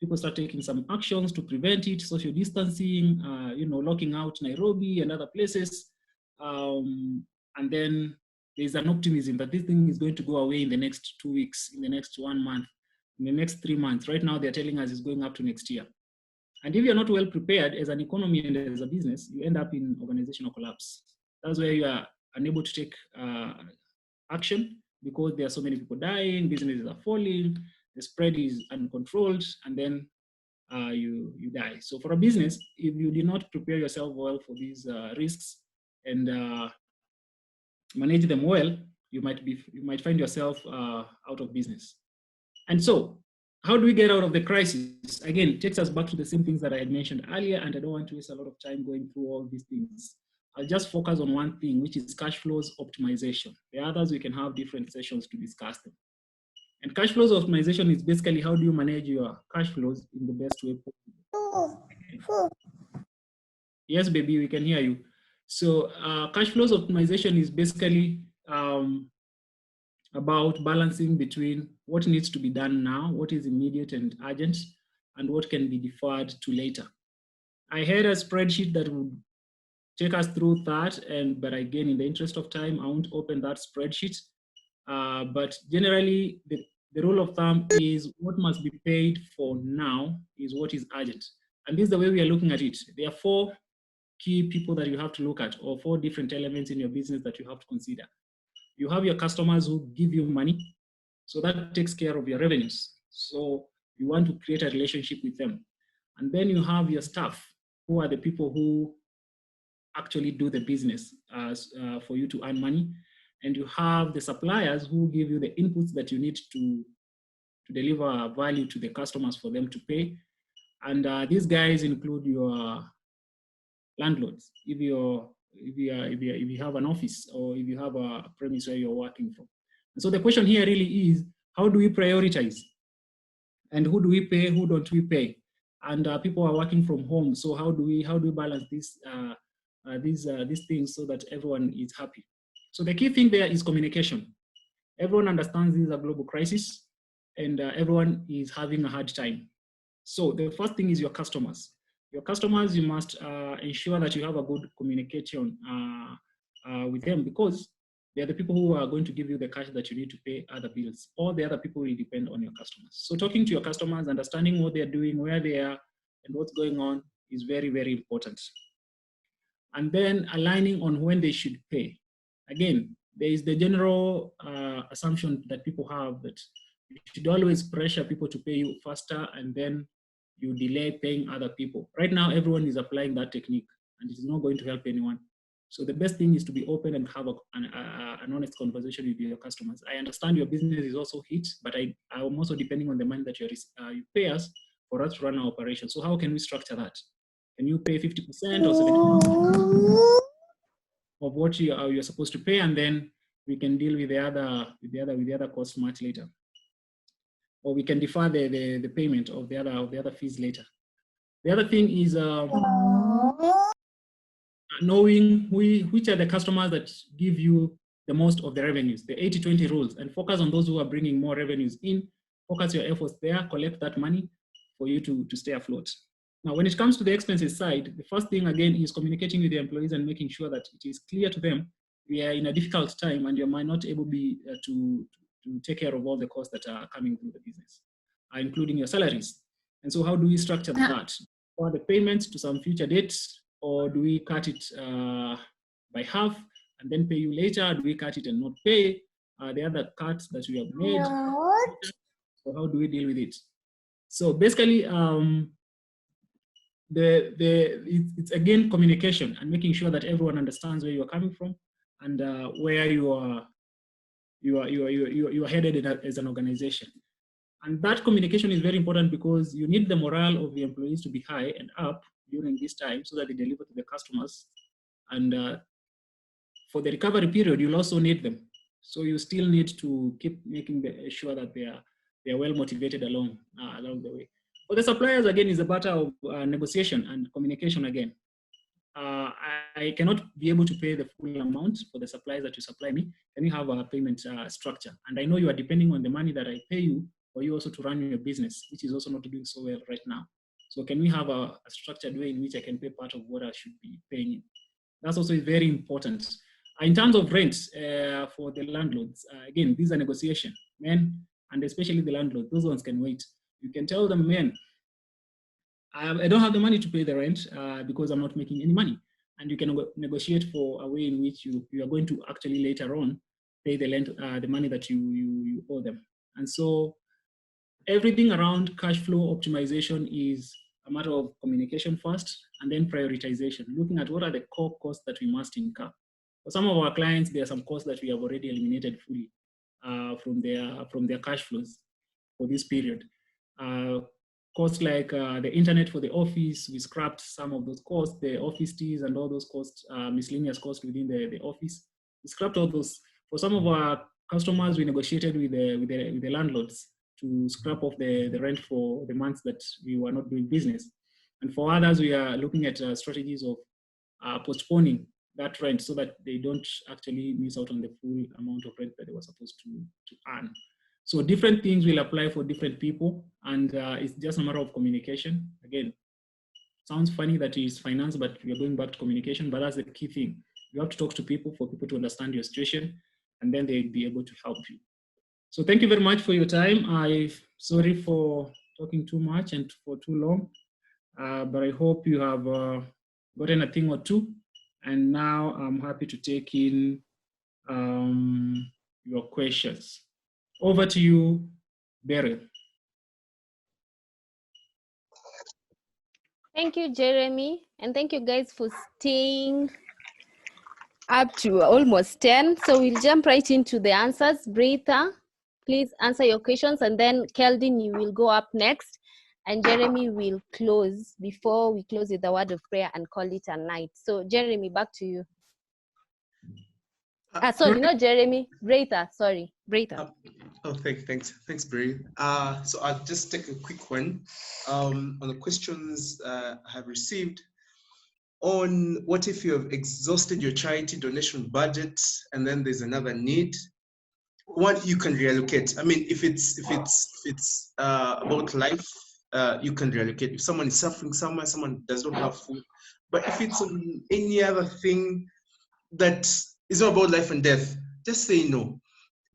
people start taking some actions to prevent it, social distancing, locking out Nairobi and other places. And then there's an optimism that this thing is going to go away in the next 2 weeks, in the next 1 month, in the next 3 months. Right now, they're telling us it's going up to next year. And if you're not well prepared as an economy and as a business, you end up in organizational collapse. That's where you are unable to take action, because there are so many people dying, businesses are falling, the spread is uncontrolled, and then you die. So for a business, if you did not prepare yourself well for these risks and manage them well, you might find yourself out of business. And so, how do we get out of the crisis? Again, it takes us back to the same things that I had mentioned earlier, and I don't want to waste a lot of time going through all these things. I'll just focus on one thing, which is cash flows optimization. The others, we can have different sessions to discuss them. And cash flows optimization is basically how do you manage your cash flows in the best way possible. Yes, baby, we can hear you. So cash flows optimization is basically about balancing between what needs to be done now, what is immediate and urgent, and what can be deferred to later. I had a spreadsheet that would take us through that, but again, in the interest of time, I won't open that spreadsheet. But generally, the rule of thumb is what must be paid for now is what is urgent. And this is the way we are looking at it. There are 4 key people that you have to look at, or 4 different elements in your business that you have to consider. You have your customers who give you money. So that takes care of your revenues. So you want to create a relationship with them. And then you have your staff, who are the people who actually do the business for you to earn money. And you have the suppliers who give you the inputs that you need to deliver value to the customers for them to pay. And these guys include your landlords, if you have an office or if you have a premise where you're working from. And so the question here really is, how do we prioritize? And who do we pay, who don't we pay? And people are working from home, so how do we balance these things so that everyone is happy? So the key thing there is communication. Everyone understands this is a global crisis, and everyone is having a hard time. So the first thing is your customers. Your customers, you must ensure that you have a good communication with them, because they're the people who are going to give you the cash that you need to pay other bills. All the other people will depend on your customers. So talking to your customers, understanding what they're doing, where they are, and what's going on is very, very important. And then aligning on when they should pay. Again, there is the general assumption that people have that you should always pressure people to pay you faster, and then you delay paying other people. Right now, everyone is applying that technique, and it is not going to help anyone. So the best thing is to be open and have an honest conversation with your customers. I understand your business is also hit, but I'm also depending on the money that you pay us for us to run our operation. So how can we structure that? Can you pay 50% or 70% of what you're supposed to pay, and then we can deal with the other costs much later, or we can defer the payment of the other fees later. The other thing is knowing which are the customers that give you the most of the revenues, the 80-20 rules, and focus on those who are bringing more revenues in. Focus your efforts there, collect that money for you to stay afloat. Now, when it comes to the expenses side, the first thing again is communicating with the employees and making sure that it is clear to them we are in a difficult time and you might not able be to take care of all the costs that are coming through the business, including your salaries. And so how do we structure that? Or the payments to some future dates, or do we cut it by half and then pay you later? Do we cut it and not pay the other cuts that we have made? So how do we deal with it? So basically, it's again communication and making sure that everyone understands where you are coming from and where you are headed as an organization. And that communication is very important because you need the morale of the employees to be high and up during this time so that they deliver to the customers. And for the recovery period, you'll also need them. So you still need to keep making sure that they are well motivated along the way. For the suppliers, again, is a matter of negotiation and communication again. I cannot be able to pay the full amount for the supplies that you supply me. Can you have a payment structure? And I know you are depending on the money that I pay you for you also to run your business, which is also not doing so well right now. So can we have a structured way in which I can pay part of what I should be paying you? That's also very important. In terms of rent for the landlords, again, these are negotiation, men, and especially the landlords, those ones can wait. You can tell them, man, I don't have the money to pay the rent because I'm not making any money. And you can negotiate for a way in which you are going to actually later on pay the money that you owe them. And so everything around cash flow optimization is a matter of communication first, and then prioritization, looking at what are the core costs that we must incur. For some of our clients, there are some costs that we have already eliminated fully from their cash flows for this period. Costs like the internet for the office, we scrapped some of those costs, the office fees and all those costs, miscellaneous costs within the office. We scrapped all those. For some of our customers, we negotiated with the landlords to scrap off the rent for the months that we were not doing business. And for others, we are looking at strategies of postponing that rent so that they don't actually miss out on the full amount of rent that they were supposed to earn. So different things will apply for different people, and it's just a matter of communication. Again, sounds funny that it's finance, but we are going back to communication, but that's the key thing. You have to talk to people for people to understand your situation, and then they'll be able to help you. So thank you very much for your time. I'm sorry for talking too much and for too long, but I hope you have gotten a thing or two. And now I'm happy to take in your questions. Over to you, Beryl. Thank you, Jeremy. And thank you guys for staying up to almost 10. So we'll jump right into the answers. Breitner, please answer your questions. And then Keldine, you will go up next. And Jeremy will close before we close with a word of prayer and call it a night. So Jeremy, back to you. Sorry, not Jeremy, Breitner, sorry, Breitner. Thanks, Beryl. So I'll just take a quick one on the questions I have received. On what if you have exhausted your charity donation budget and then there's another need? One, you can reallocate. I mean, if it's about life, you can reallocate. If someone is suffering somewhere, someone does not have food. But if it's on any other thing that is not about life and death, just say no.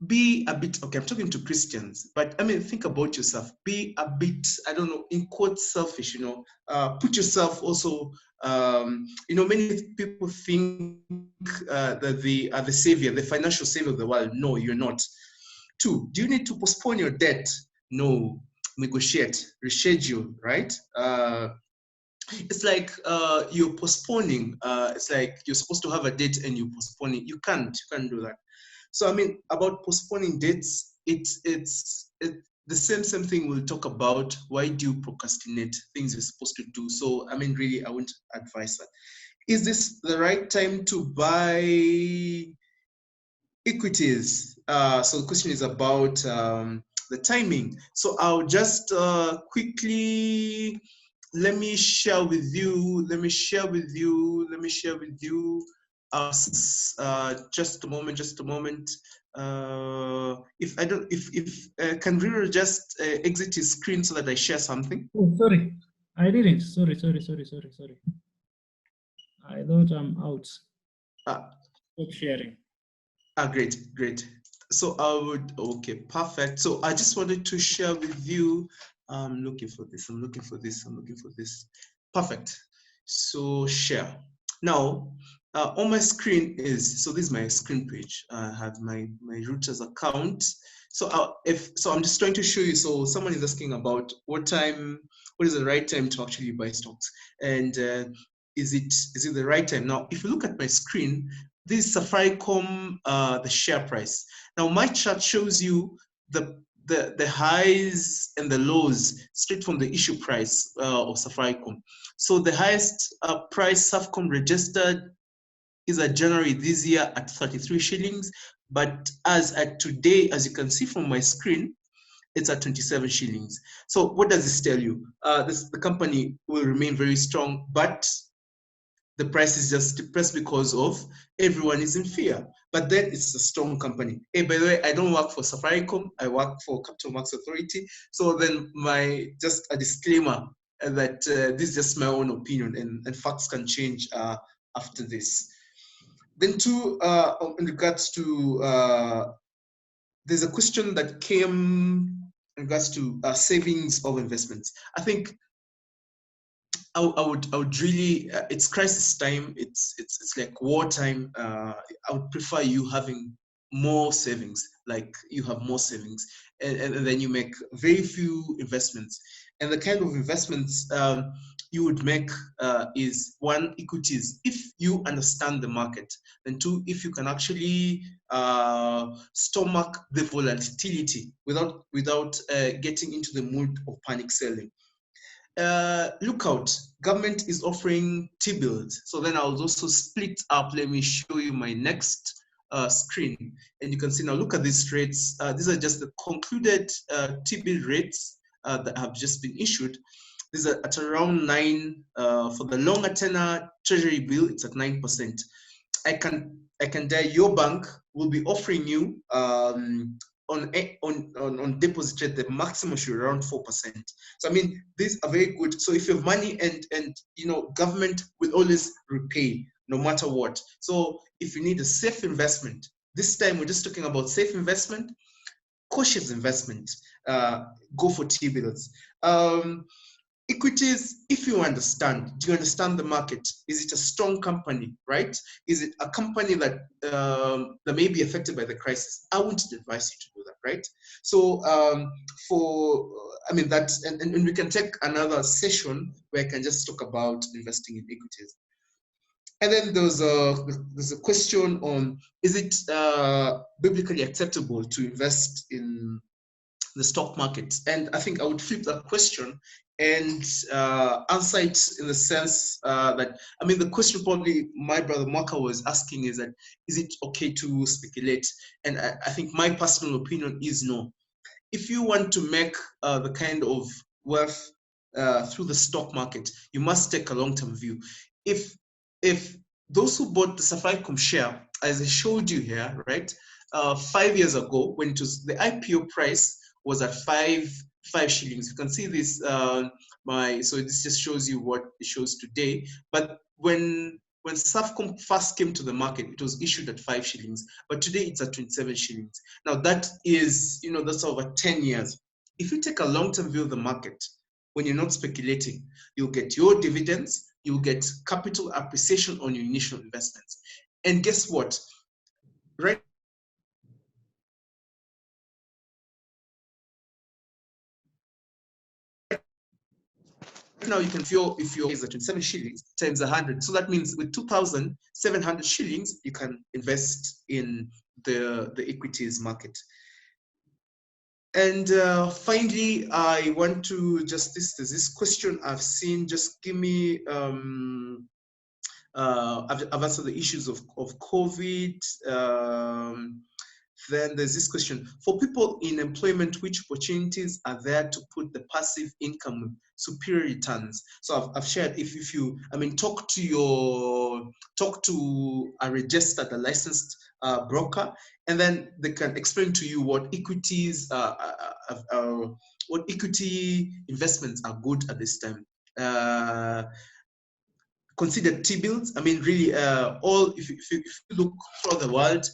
Be a bit, okay, I'm talking to Christians, but I mean, think about yourself. Be a bit, I don't know, in quotes, selfish, put yourself also, many people think that they are the savior, the financial savior of the world. No, you're not. Two, do you need to postpone your debt? No, negotiate, reschedule, right? It's like you're postponing. It's like you're supposed to have a date and you're postponing. You can't do that. So I mean, about postponing dates, it's the same thing we'll talk about. Why do you procrastinate things you're supposed to do? So I mean, really, I wouldn't advise that. Is this the right time to buy equities? So the question is about the timing. So I'll just quickly, let me share with you. Just a moment. Can Riro just exit his screen so that I share something? Oh, sorry, I didn't. Sorry. I thought I'm out. Stop sharing. Great. So okay, perfect. So I just wanted to share with you. I'm looking for this. Perfect. So share. Now, on my screen this is my screen page. I have my Reuters account. So I'm just trying to show you. So someone is asking about what is the right time to actually buy stocks, and is it the right time? Now, if you look at my screen, this is Safaricom, the share price. Now, my chart shows you the highs and the lows straight from the issue price of Safaricom. So the highest price Safaricom registered is at January this year at 33 shillings. But as at today, as you can see from my screen, it's at 27 shillings. So what does this tell you? The company will remain very strong, but the price is just depressed because of everyone is in fear. But then it's a strong company. Hey, by the way, I don't work for Safaricom. I work for Capital Markets Authority. So then just a disclaimer that this is just my own opinion, and facts can change after this. Then two, in regards to, there's a question that came in regards to savings of investments. I think I would really, it's crisis time. It's like wartime. I would prefer you having more savings, like you have more savings, and then you make very few investments. And the kind of investments you would make is one, equities, if you understand the market, and two, if you can actually stomach the volatility without getting into the mood of panic selling. Look out, government is offering T-bills. So then I'll also split up. Let me show you my next screen. And you can see now, look at these rates. These are just the concluded T-bill rates that have just been issued. These are at around 9 for the longer tenor treasury bill. It's at 9%. I can dare your bank will be offering you on deposit rate, the maximum should be around 4%. So I mean, these are very good. So if you have money and government will always repay no matter what. So if you need a safe investment, this time we're just talking about safe investment, cautious investment, go for T-bills. Equities, if you understand, do you understand the market? Is it a strong company, right? Is it a company that that may be affected by the crisis? I wouldn't advise you to do that, right? So and we can take another session where I can just talk about investing in equities. And then there's a question on, is it biblically acceptable to invest in the stock market? And I think I would flip that question and answer it in the sense that, I mean, the question probably my brother Maka was asking is that, is it okay to speculate? And I think my personal opinion is no. If you want to make the kind of wealth through the stock market, you must take a long-term view. If those who bought the Safaricom share, as I showed you here, right, 5 years ago, when it was the IPO price was at five shillings. You can see this. So this just shows you what it shows today. But when Safcom first came to the market, it was issued at 5 shillings, but today it's at 27 shillings. Now that is, that's over 10 years. If you take a long-term view of the market, when you're not speculating, you'll get your dividends, you'll get capital appreciation on your initial investments. And guess what? Right now, you can feel if your is at 27 shillings times 100. So that means with 2,700 shillings, you can invest in the equities market. And finally, I want to just, there's this question I've seen, just give me, I've answered the issues of COVID. Then there's this question, for people in employment, which opportunities are there to put the passive income superior returns? So I've shared, if you, talk to a registered, a licensed broker, and then they can explain to you what equities, what equity investments are good at this time. Consider T-bills. Really, if you look throughout the world,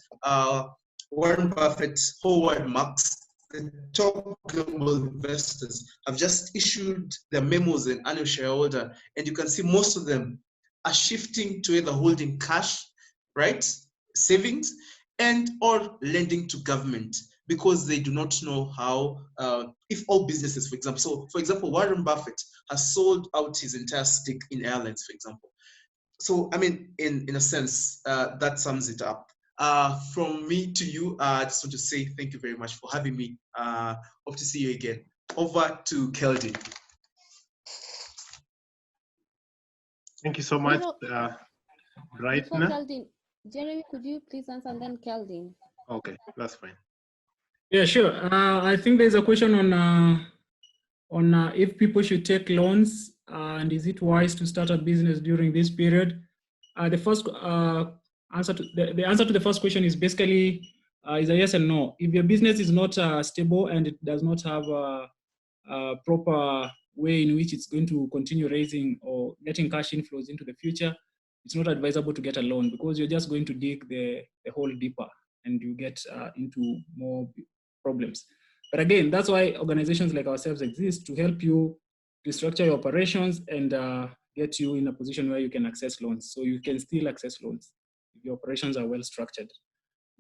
Warren Buffett, Howard Marks, the top global investors have just issued their memos in annual shareholder, and you can see most of them are shifting to either holding cash, right, savings, and or lending to government, because they do not know how, if all businesses, for example, so for example, Warren Buffett has sold out his entire stake in airlines, for example. So, in a sense, that sums it up. From me to you, I just want to say thank you very much for having me. Hope to see you again. Over to Keldine. Thank you so much, Breitner. Keldine, Jeremy, could you please answer, and then Keldine? Okay, that's fine. Yeah, sure. I think there's a question on if people should take loans, and is it wise to start a business during this period? The first answer to the answer to the first question is basically is a yes and no. If your business is not stable and it does not have a proper way in which it's going to continue raising or getting cash inflows into the future, it's not advisable to get a loan, because you're just going to dig the hole deeper and you get into more problems. But again, that's why organizations like ourselves exist, to help you restructure your operations and get you in a position where you can access loans. So you can still access loans if your operations are well structured.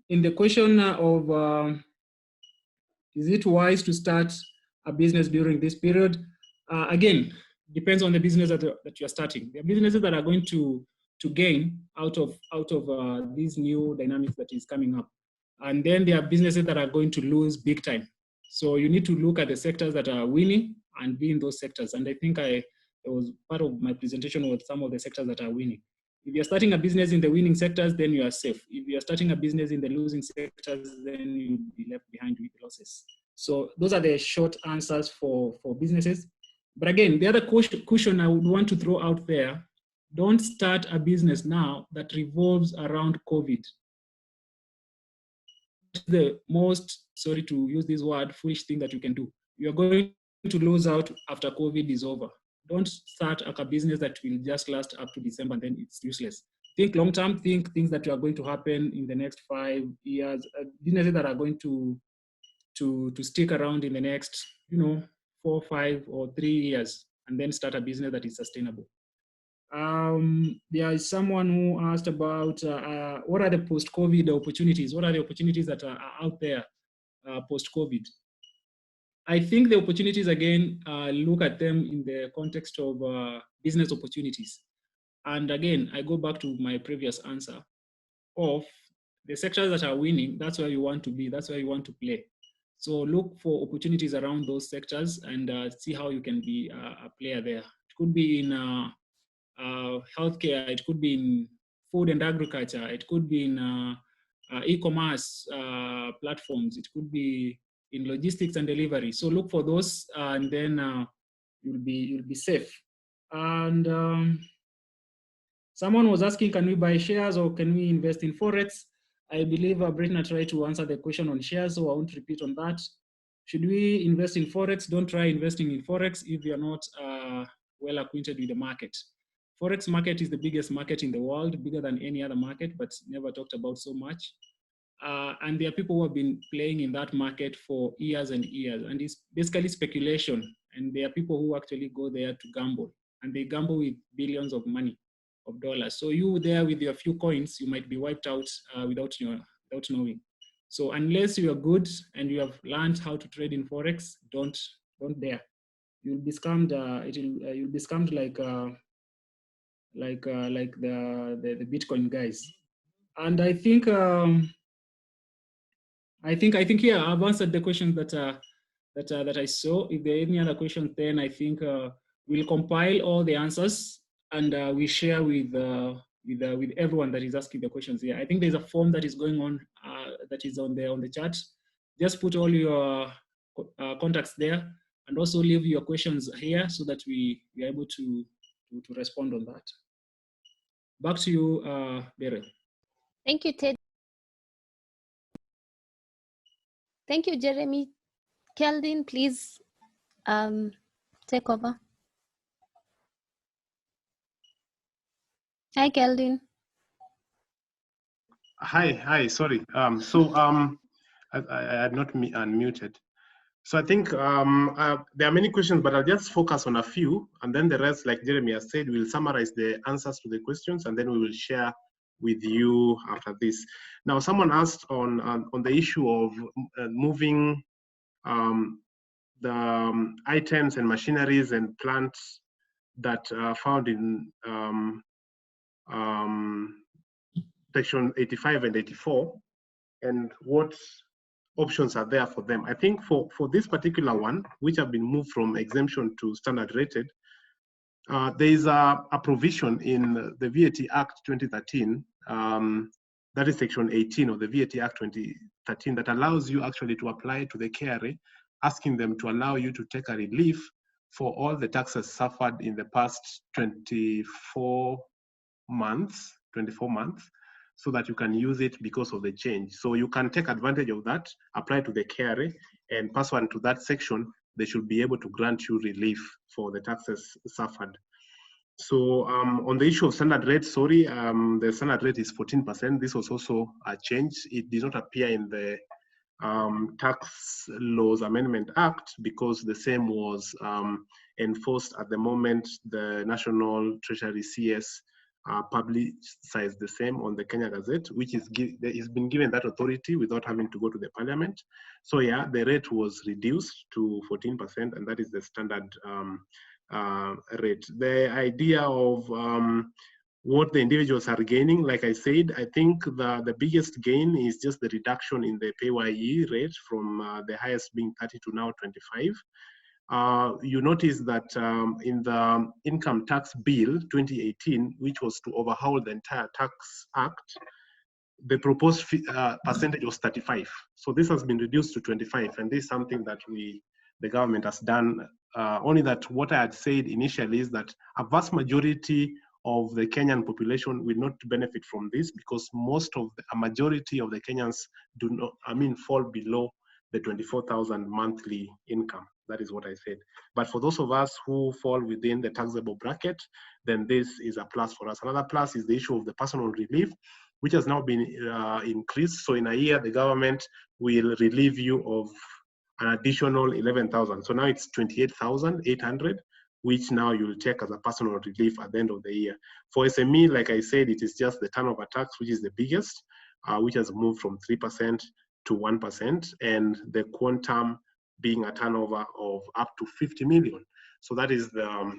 In the question of is it wise to start a business during this period? Again, depends on the business that you're starting. There are businesses that are going to gain out of these new dynamics that is coming up. And then there are businesses that are going to lose big time. So you need to look at the sectors that are winning and be in those sectors. And I think it was part of my presentation with some of the sectors that are winning. If you're starting a business in the winning sectors, then you are safe. If you're starting a business in the losing sectors, then you'll be left behind with losses. So those are the short answers for businesses. But again, the other caution I would want to throw out there, don't start a business now that revolves around COVID. The most, sorry to use this word, foolish thing that you can do. You're going to lose out after COVID is over. Don't start a business that will just last up to December and then it's useless. Think long term, think things that are going to happen in the next 5 years, businesses that are going to stick around in the next, 4, 5, or 3 years. and then start a business that is sustainable. There is someone who asked about what are the post-COVID opportunities? What are the opportunities that are out there post-COVID? I think the opportunities, again, look at them in the context of business opportunities. And again, I go back to my previous answer of the sectors that are winning, that's where you want to be, that's where you want to play. So look for opportunities around those sectors and see how you can be a player there. It could be in healthcare, it could be in food and agriculture, it could be in e-commerce platforms, it could be in logistics and delivery. So look for those, and then you'll be safe. And someone was asking, can we buy shares or can we invest in Forex? I believe Breitner tried to answer the question on shares, so I won't repeat on that. Should we invest in Forex? Don't try investing in Forex if you're not well acquainted with the market. Forex market is the biggest market in the world, bigger than any other market, but never talked about so much. And there are people who have been playing in that market for years and years, and it's basically speculation. And there are people who actually go there to gamble, and they gamble with billions of dollars. So you there with your few coins, you might be wiped out without knowing. So unless you are good and you have learned how to trade in Forex, don't dare. You'll be scammed. You'll be scammed like the Bitcoin guys. And I think yeah, I've answered the questions that I saw. If there are any other questions, then I think we'll compile all the answers and we share with everyone that is asking the questions here. I think there's a form that is going on that is on the chat. Just put all your contacts there, and also leave your questions here so that we are able to respond on that. Back to you, Beryl. Thank you, Ted. Thank you, Jeremy. Keldine, please take over. Hi, Keldine. Hi, sorry. I had not unmuted. So I think there are many questions, but I'll just focus on a few, and then the rest, like Jeremy has said, we'll summarize the answers to the questions, and then we will share with you after this. Now, someone asked on the issue of moving the items and machineries and plants that are found in section 85 and 84, and what options are there for them. I think for this particular one, which have been moved from exemption to standard rated, there is a provision in the VAT Act 2013, that is section 18 of the VAT Act 2013, that allows you actually to apply to the KRA, asking them to allow you to take a relief for all the taxes suffered in the past 24 months, so that you can use it because of the change. So you can take advantage of that, apply to the KRA, and pursuant to that section, they should be able to grant you relief for the taxes suffered. So on the issue of standard rate, sorry, the standard rate is 14%. This was also a change. It did not appear in the Tax Laws Amendment Act because the same was enforced at the moment the National Treasury CS publicized the same on the Kenya Gazette, which is been given that authority without having to go to the parliament. So yeah, the rate was reduced to 14%, and that is the standard rate. The idea of what the individuals are gaining, like I said, I think the biggest gain is just the reduction in the PAYE rate from the highest being 30 to now 25. You notice that in the Income Tax Bill 2018, which was to overhaul the entire tax act, the proposed percentage was 35. So this has been reduced to 25, and this is something that the government has done. Only that what I had said initially is that a vast majority of the Kenyan population will not benefit from this because a majority of the Kenyans do not, fall below the 24,000 monthly income. That is what I said. But for those of us who fall within the taxable bracket, then this is a plus for us. Another plus is the issue of the personal relief, which has now been increased. So in a year, the government will relieve you of an additional 11,000. So now it's 28,800 which now you'll take as a personal relief at the end of the year. For SME, like I said, it is just the turnover tax, which is the biggest, which has moved from 3% to 1%, and the quantum being a turnover of up to 50 million. So that is the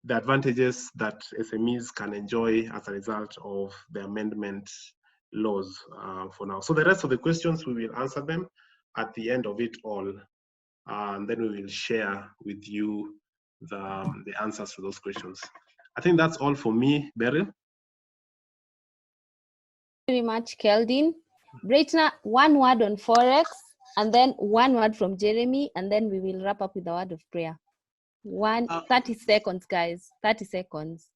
advantages that SMEs can enjoy as a result of the amendment laws for now. So the rest of the questions, we will answer them at the end of it all. And then we will share with you the answers to those questions. I think that's all for me, Beryl. Very much, Keldine. Breitner, one word on Forex, and then one word from Jeremy, and then we will wrap up with a word of prayer. 30 seconds, guys. 30 seconds.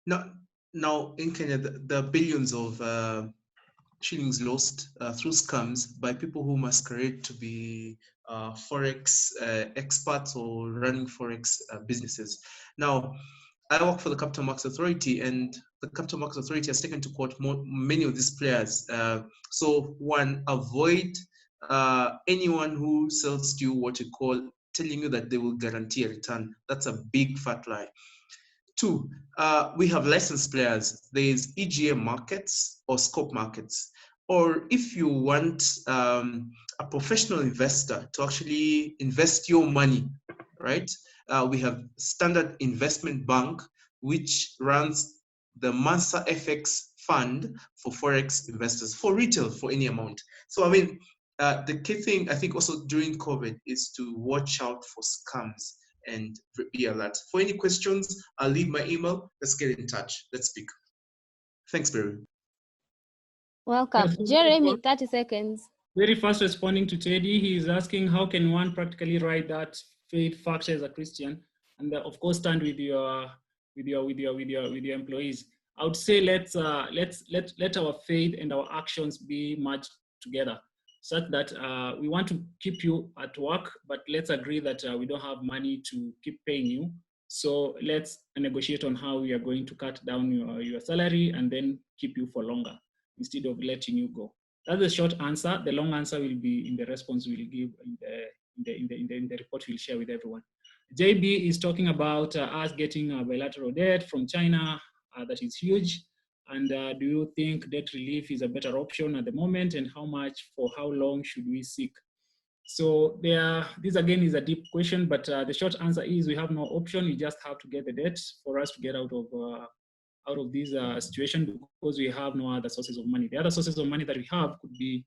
Now in Kenya, the billions of shillings lost through scams by people who masquerade to be Forex experts or running Forex businesses. Now, I work for the Capital Markets Authority, and the Capital Markets Authority has taken to court many of these players. So one, avoid anyone who sells to you what you call telling you that they will guarantee a return. That's a big fat lie. Two, we have licensed players. There's EGM markets or scope markets. Or if you want a professional investor to actually invest your money, right? We have Standard Investment Bank, which runs the Mansa FX fund for Forex investors, for retail, for any amount. So, I mean, the key thing, I think also during COVID, is to watch out for scams and be alert. For any questions, I'll leave my email. Let's get in touch. Let's speak. Thanks, Beryl. Welcome. Yes, Jeremy, 30 seconds. Very fast responding to Teddy. He is asking, how can one practically write that faith factor as a Christian, and of course stand with your employees? I would say let our faith and our actions be merged together, such that we want to keep you at work, but let's agree that we don't have money to keep paying you. So let's negotiate on how we are going to cut down your salary and then keep you for longer instead of letting you go. That's the short answer. The long answer will be in the response we'll give in the report we'll share with everyone. JB is talking about us getting a bilateral debt from China that is huge. And do you think debt relief is a better option at the moment? And how much, for how long should we seek? So this again is a deep question, but the short answer is we have no option. We just have to get the debt for us to get out of this situation, because we have no other sources of money. The other sources of money that we have could be,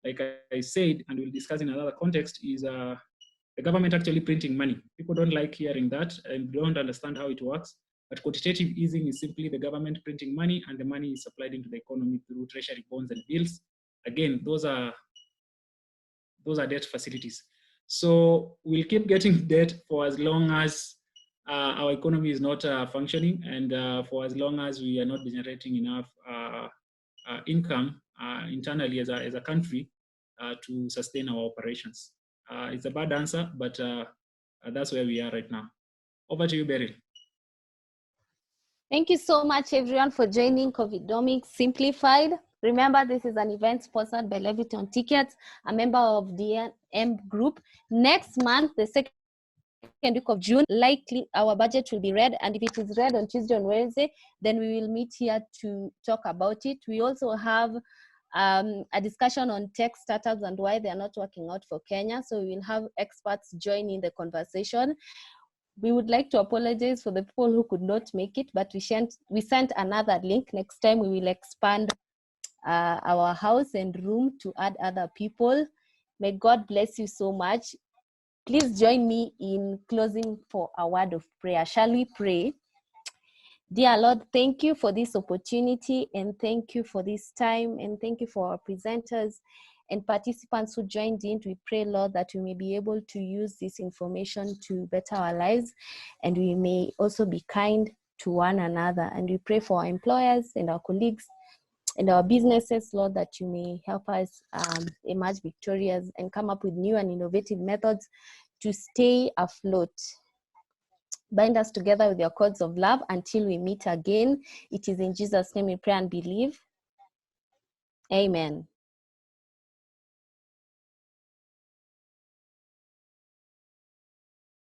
like I said, and we'll discuss in another context, is the government actually printing money. People don't like hearing that and don't understand how it works. But quantitative easing is simply the government printing money, and the money is supplied into the economy through treasury bonds and bills. Again, those are debt facilities. So we'll keep getting debt for as long as our economy is not functioning, and for as long as we are not generating enough income internally as a country to sustain our operations. It's a bad answer, but that's where we are right now. Over to you, Beryl. Thank you so much, everyone, for joining Covidnomics Simplified. Remember, this is an event sponsored by Leviton Tickets, a member of the DNM Group. Next month, the second week of June, likely our budget will be read, and if it is read on Tuesday and Wednesday, then we will meet here to talk about it. We also have a discussion on tech startups and why they are not working out for Kenya, so we will have experts join in the conversation. We would like to apologize for the people who could not make it, but we sent another link. Next time we will expand our house and room to add other people. May God bless you so much. Please join me in closing for a word of prayer. Shall we pray? Dear Lord, thank you for this opportunity, and thank you for this time, and thank you for our presenters and participants who joined in. We pray, Lord, that we may be able to use this information to better our lives, and we may also be kind to one another. And we pray for our employers and our colleagues and our businesses, Lord, that you may help us emerge victorious and come up with new and innovative methods to stay afloat. Bind us together with your cords of love until we meet again. It is in Jesus' name we pray and believe. Amen.